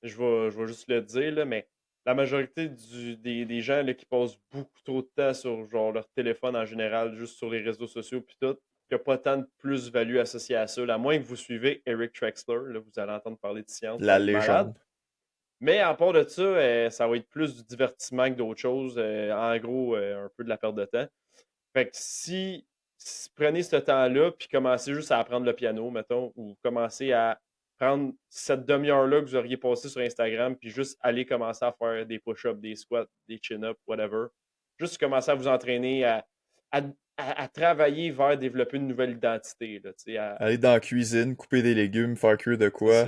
je vais juste le dire, là, mais la majorité des gens là, qui passent beaucoup trop de temps sur genre leur téléphone en général, juste sur les réseaux sociaux puis tout, il n'y a pas tant de plus-value associée à ça. Là, à moins que vous suivez Eric Trexler, là, vous allez entendre parler de science
La
comme malade.
légende.
Mais à part de ça, ça va être plus du divertissement que d'autres choses. En gros, un peu de la perte de temps. Fait que si prenez ce temps-là, puis commencez juste à apprendre le piano, mettons, ou commencez à prendre cette demi-heure-là que vous auriez passé sur Instagram, puis juste aller commencer à faire des push-ups, des squats, des chin-ups, whatever. Juste commencer à vous entraîner à, à travailler vers développer une nouvelle identité. Là, tu sais,
Aller dans la cuisine, couper des légumes, faire cuire de
c'est ça.
quoi,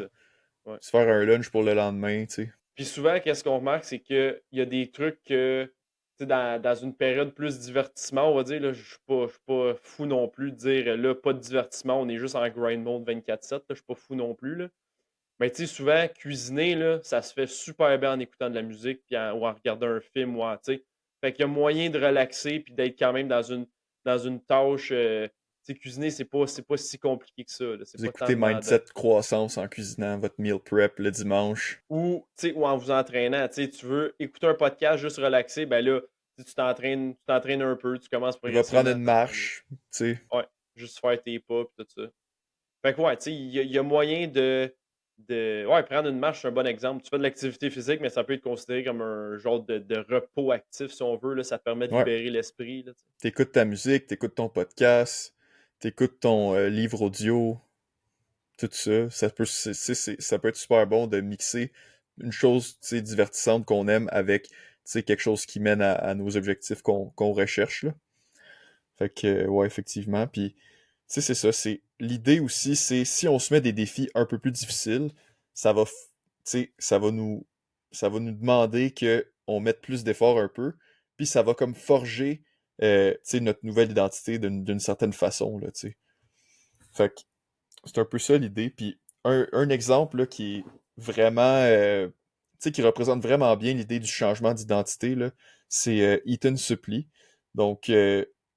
Ouais.
se faire un lunch pour le lendemain, tu sais.
Puis souvent, qu'est-ce qu'on remarque, c'est qu'il y a des trucs que dans une période plus divertissement, on va dire, là, je suis pas fou non plus de dire, là, pas de divertissement, on est juste en grind mode 24/7, là, je suis pas fou non plus, là. Mais tu sais, souvent, cuisiner, là, ça se fait super bien en écoutant de la musique puis ou en regardant un film. Tu sais. Fait qu'il y a moyen de relaxer puis d'être quand même dans une tâche. Tu sais, cuisiner, c'est pas si compliqué que ça, là. C'est
Vous
pas tant
écoutez
demandant.
Mindset Croissance en cuisinant votre meal prep le dimanche.
Ou, tu sais, ou en vous entraînant. Tu sais, tu veux écouter un podcast, juste relaxer, ben là, tu t'entraînes un peu, tu commences
Tu vas prendre
progressivement à
une
t'entraîner.
marche, tu sais.
Ouais, juste faire tes pas puis tout ça. Fait que ouais, tu sais, il y a moyen ouais, prendre une marche, c'est un bon exemple. Tu fais de l'activité physique, mais ça peut être considéré comme un genre de repos actif, si on veut. Là. Ça te permet de
Ouais.
libérer l'esprit. Là, tu sais.
T'écoutes ta musique, t'écoutes ton podcast, t'écoutes ton livre audio, tout ça. Ça peut être super bon de mixer une chose, tu sais, divertissante qu'on aime avec, tu sais, quelque chose qui mène à nos objectifs qu'on recherche, là. Fait que, ouais, effectivement. Puis, tu sais, c'est ça. C'est l'idée aussi, c'est si on se met des défis un peu plus difficiles, ça va, tu sais, ça va nous demander que on mette plus d'efforts un peu. Puis ça va comme forger, tu sais, notre nouvelle identité d'une certaine façon, là, tu sais. Fait que c'est un peu ça l'idée. Puis un exemple là, qui est vraiment, tu sais, qui représente vraiment bien l'idée du changement d'identité, là, c'est Ethan Suplee. Donc,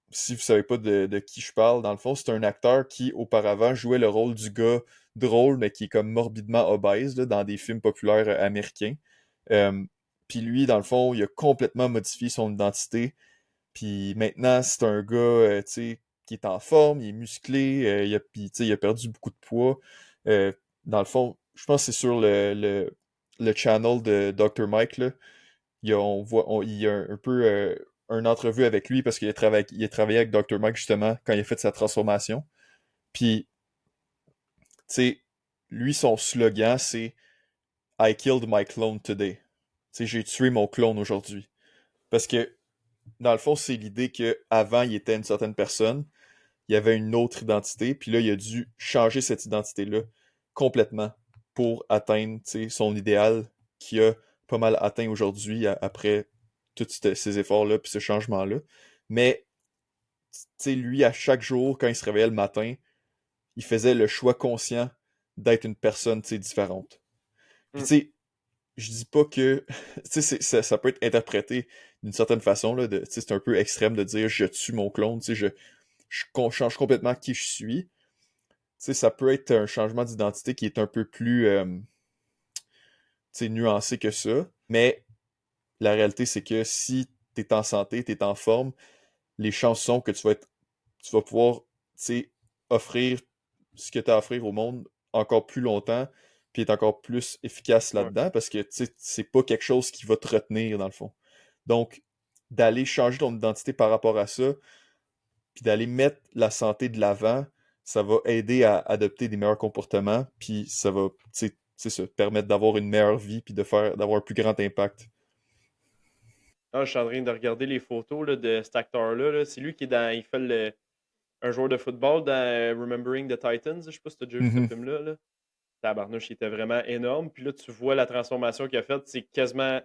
si vous savez pas de qui je parle, dans le fond, c'est un acteur qui auparavant jouait le rôle du gars drôle, mais qui est comme morbidement obèse là, dans des films populaires américains. Euh, Puis lui, dans le fond, il a complètement modifié son identité. Puis maintenant, c'est un gars, tu sais, qui est en forme, il est musclé, puis, tu sais, il a perdu beaucoup de poids. Euh, Dans le fond, je pense que c'est sur le channel de Dr. Mike, là. Il y a un peu une entrevue avec lui parce il a travaillé avec Dr. Mike justement quand il a fait sa transformation. Puis, tu sais, lui, son slogan, c'est I killed my clone today. Tu sais, j'ai tué mon clone aujourd'hui. Parce que dans le fond, c'est l'idée que avant il était une certaine personne, il y avait une autre identité, puis là, il a dû changer cette identité-là complètement pour atteindre son idéal qu'il a pas mal atteint aujourd'hui après tous ces efforts-là puis ce changement-là. Mais lui, à chaque jour, quand il se réveillait le matin, il faisait le choix conscient d'être une personne différente. Puis
Hmm.
tu sais, je dis pas que ça peut être interprété d'une certaine façon là, c'est un peu extrême de dire je tue mon clone, je change complètement qui je suis. Ça peut être un changement d'identité qui est un peu plus nuancé que ça, mais la réalité c'est que si tu es en santé, tu es en forme, les chances sont que tu vas pouvoir offrir ce que tu as à offrir au monde encore plus longtemps, puis être encore plus efficace
Ouais.
là-dedans, parce que c'est pas quelque chose qui va te retenir dans le fond. Donc, d'aller changer ton identité par rapport à ça, puis d'aller mettre la santé de l'avant, ça va aider à adopter des meilleurs comportements, puis ça va, c'est ça, te permettre d'avoir une meilleure vie, puis d'avoir un plus grand impact.
Ah, je suis en train de regarder les photos là, de cet acteur-là. Là. C'est lui qui est dans. Il fait un joueur de football dans Remembering the Titans. Je sais pas si tu as déjà vu ce
Mhm.
film-là. Là. Tabarnouche, il était vraiment énorme. Puis là, tu vois la transformation qu'il a faite. C'est quasiment.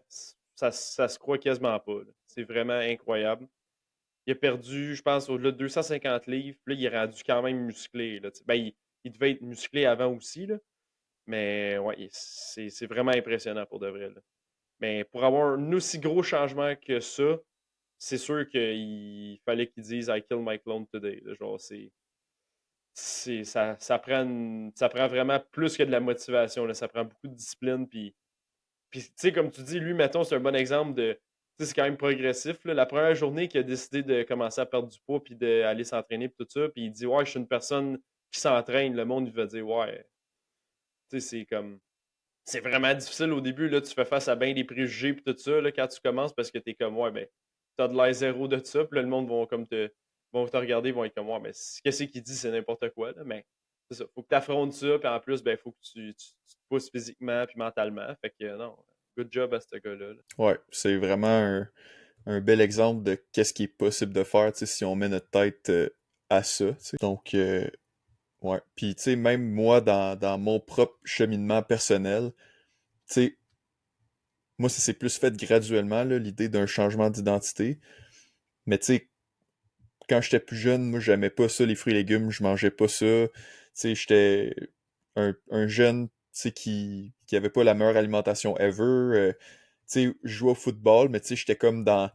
Ça se croit quasiment pas. Là. C'est vraiment incroyable. Il a perdu, je pense, au-delà de 250 livres. Puis là, il est rendu quand même musclé. Là, ben, il devait être musclé avant aussi. Là. Mais ouais, c'est vraiment impressionnant pour de vrai. Là. Mais pour avoir un aussi gros changement que ça, c'est sûr qu'il fallait qu'ils disent I kill my clone today. Là. Genre, ça prend vraiment plus que de la motivation. Là. Ça prend beaucoup de discipline. Puis tu sais, comme tu dis, lui, mettons, c'est un bon exemple de. Tu sais, c'est quand même progressif. Là. La première journée qu'il a décidé de commencer à perdre du poids puis d'aller s'entraîner puis tout ça, puis il dit ouais, je suis une personne qui s'entraîne. Le monde, il va dire ouais. Tu sais, c'est comme. C'est vraiment difficile au début. Là, tu fais face à bien des préjugés puis tout ça là, quand tu commences parce que t'es comme ouais, ben, t'as de l'air zéro de ça. Puis là, le monde vont te regarder, ils vont être comme ouais, mais qu'est-ce qu'il dit, c'est n'importe quoi. Là. Mais c'est ça. Faut que tu affrontes ça. Puis en plus, ben, faut que tu te pousses physiquement puis mentalement. Fait que non, good job à ce gars-là. Là.
Ouais, c'est vraiment un bel exemple de qu'est-ce qui est possible de faire, si on met notre tête à ça, tu sais. Donc, ouais. Puis, tu sais, même moi, dans mon propre cheminement personnel, tu sais, moi, ça s'est plus fait graduellement, là, l'idée d'un changement d'identité. Mais tu sais, quand j'étais plus jeune, moi, j'aimais pas ça, les fruits et légumes, je mangeais pas ça. Tu sais, j'étais un jeune, tu sais, qui avait pas la meilleure alimentation ever. Tu sais, je jouais au football, mais tu sais, j'étais comme dans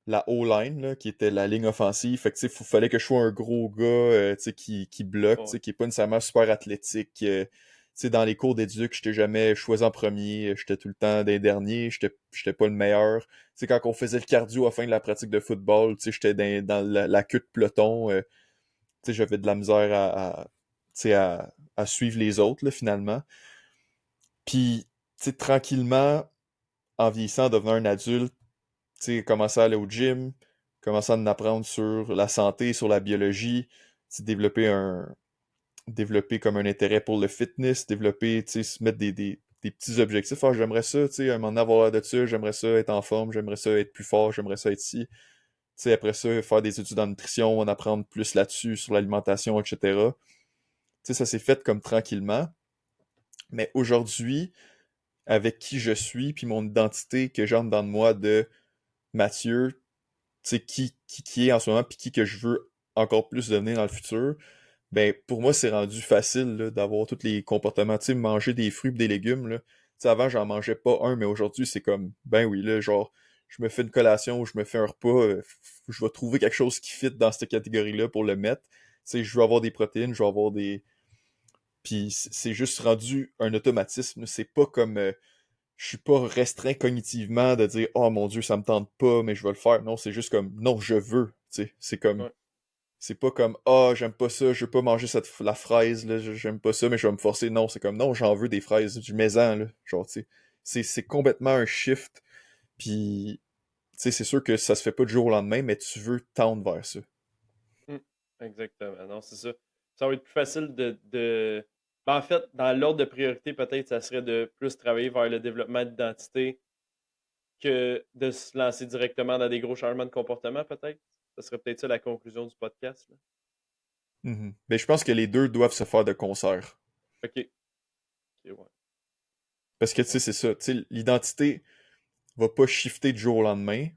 la O-line, là, qui était la ligne offensive. Fait que, tu sais, fallait que je sois un gros gars, tu sais, qui bloque, tu
Ouais.
sais, qui est pas nécessairement super athlétique. Tu sais, dans les cours d'éduc, j'étais jamais choisi en premier, j'étais tout le temps des derniers, j'étais pas le meilleur. Tu sais, quand on faisait le cardio à la fin de la pratique de football, tu sais, j'étais dans la queue de peloton, tu sais, j'avais de la misère tu sais, à suivre les autres, là, finalement. Puis, tu sais, tranquillement, en vieillissant, en devenant un adulte, tu sais, commencer à aller au gym, commencer à en apprendre sur la santé, sur la biologie, tu sais, développer comme un intérêt pour le fitness, développer, tu sais, se mettre des petits objectifs. Ah, j'aimerais ça, tu sais, un moment donné avoir l'air de ça, j'aimerais ça être en forme, j'aimerais ça être plus fort, j'aimerais ça être ci. Tu sais, après ça, faire des études en nutrition, en apprendre plus là-dessus, sur l'alimentation, etc. Tu sais, ça s'est fait comme tranquillement. Mais aujourd'hui, avec qui je suis, puis mon identité que j'ai en dedans de moi de Mathieu, tu sais, qui est en ce moment, puis qui que je veux encore plus devenir dans le futur, ben, pour moi, c'est rendu facile là, d'avoir tous les comportements. Tu sais, manger des fruits et des légumes, là. Tu sais, avant, j'en mangeais pas un, mais aujourd'hui, c'est comme, ben oui, là, genre, je me fais une collation ou je me fais un repas, je vais trouver quelque chose qui fit dans cette catégorie-là pour le mettre. Tu sais, je veux avoir des protéines, je veux avoir des... Puis c'est juste rendu un automatisme. C'est pas comme... je suis pas restreint cognitivement de dire oh mon Dieu, ça me tente pas, mais je vais le faire. Non, c'est juste comme non, je veux. Tu sais, c'est comme
Ouais.
c'est pas comme ah, oh, j'aime pas ça, je veux pas manger la fraise, là, j'aime pas ça, mais je vais me forcer. Non, c'est comme non, j'en veux des fraises, du mets-en, là. Genre, tu sais. C'est complètement un shift. Puis, tu sais, c'est sûr que ça se fait pas du jour au lendemain, mais tu veux tendre vers ça.
Mm. Exactement. Non, c'est ça. Ça va être plus facile Ben, en fait, dans l'ordre de priorité, peut-être, ça serait de plus travailler vers le développement d'identité que de se lancer directement dans des gros changements de comportement, peut-être. Ça serait peut-être ça la conclusion du podcast, là.
Mhm. Mais je pense que les deux doivent se faire de concert.
OK. OK, ouais.
Parce que, tu sais,
Ouais.
c'est ça. Tu sais, l'identité va pas shifter du jour au lendemain.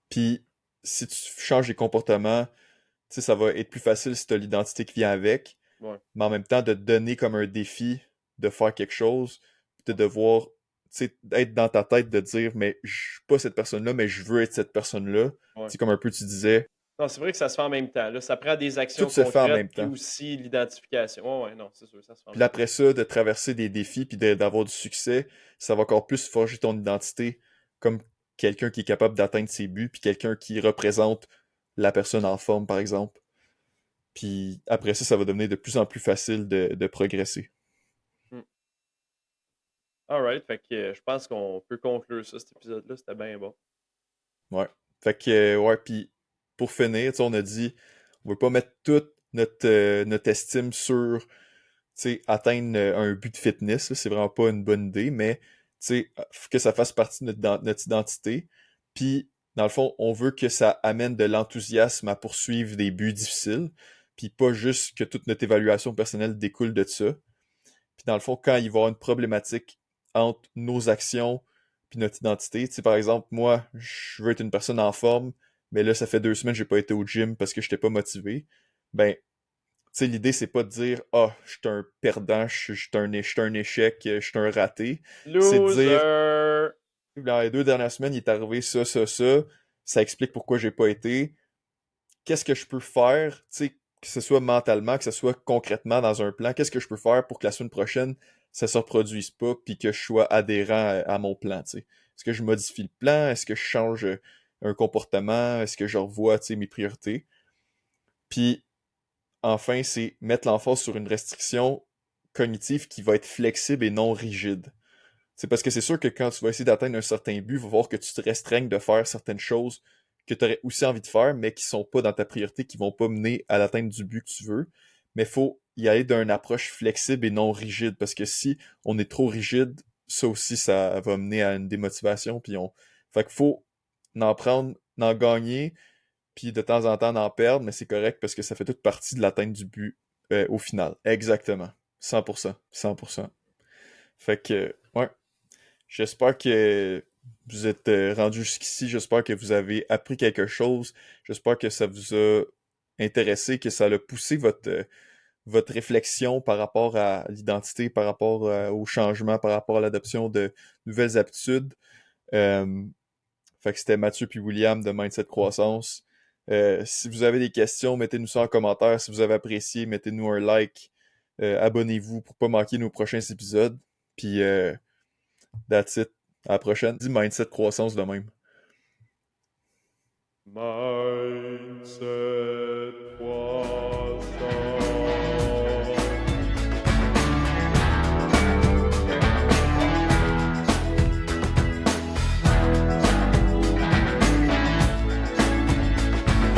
Puis, si tu changes les comportements, tu sais, ça va être plus facile si tu as l'identité qui vient avec,
Ouais.
mais en même temps, de te donner comme un défi de faire quelque chose, de devoir, tu sais, être dans ta tête, de dire, mais je suis pas cette personne-là, mais je veux être cette personne-là. Tu
Ouais.
sais, comme un peu tu disais,
Non, c'est vrai que ça se fait en même temps. Là, ça prend des
tout
actions
se fait en
concrètes,
même
puis
temps.
aussi l'identification. Ouais, ouais, non, c'est sûr, ça se fait en
Puis
même temps.
après ça, de traverser des défis, puis d'avoir du succès, ça va encore plus forger ton identité comme quelqu'un qui est capable d'atteindre ses buts, puis quelqu'un qui représente la personne en forme, par exemple. Puis après ça, ça va devenir de plus en plus facile de progresser.
Hmm. All right, fait que je pense qu'on peut conclure ça, cet épisode-là. C'était bien bon.
Ouais. Fait que, ouais, puis pour finir, tu sais, on a dit, on veut pas mettre toute notre estime sur, tu sais, atteindre un but de fitness, là, c'est vraiment pas une bonne idée, mais, tu sais, que ça fasse partie de notre identité. Puis, dans le fond, on veut que ça amène de l'enthousiasme à poursuivre des buts difficiles, puis pas juste que toute notre évaluation personnelle découle de ça. Puis dans le fond, quand il va y avoir une problématique entre nos actions puis notre identité, tu sais, par exemple, moi, je veux être une personne en forme, mais là, ça fait 2 semaines que j'ai pas été au gym parce que je n'étais pas motivé. Ben, tu sais, l'idée, c'est pas de dire ah, je suis un perdant, je suis un échec, je suis un raté. C'est de dire
Loser!
dans les 2 dernières semaines, il est arrivé ça. Ça explique pourquoi j'ai pas été. Qu'est-ce que je peux faire, tu sais, que ce soit mentalement, que ce soit concrètement dans un plan, qu'est-ce que je peux faire pour que la semaine prochaine, ça se reproduise pas, puis que je sois adhérent à mon plan, tu sais. Est-ce que je modifie le plan? Est-ce que je change un comportement? Est-ce que je revois, tu sais, mes priorités? Puis, enfin, c'est mettre l'emphase sur une restriction cognitive qui va être flexible et non rigide. C'est parce que c'est sûr que quand tu vas essayer d'atteindre un certain but, il va falloir que tu te restreignes de faire certaines choses que tu aurais aussi envie de faire, mais qui sont pas dans ta priorité, qui vont pas mener à l'atteinte du but que tu veux. Mais il faut y aller d'une approche flexible et non rigide, parce que si on est trop rigide, ça aussi, ça va mener à une démotivation. Fait qu'il faut en prendre, en gagner, puis de temps en temps en perdre, mais c'est correct parce que ça fait toute partie de l'atteinte du but au final. Exactement. 100%. 100%. Fait que, ouais. J'espère que vous êtes rendu jusqu'ici. J'espère que vous avez appris quelque chose. J'espère que ça vous a intéressé, que ça a poussé votre réflexion par rapport à l'identité, par rapport au changement, par rapport à l'adoption de nouvelles habitudes. Euh, Fait que c'était Mathieu puis William de Mindset Croissance. Si vous avez des questions, mettez-nous ça en commentaire. Si vous avez apprécié, mettez-nous un like. Abonnez-vous pour pas manquer nos prochains épisodes. Puis, that's it. À la prochaine. Dis Mindset Croissance de même.
Mindset.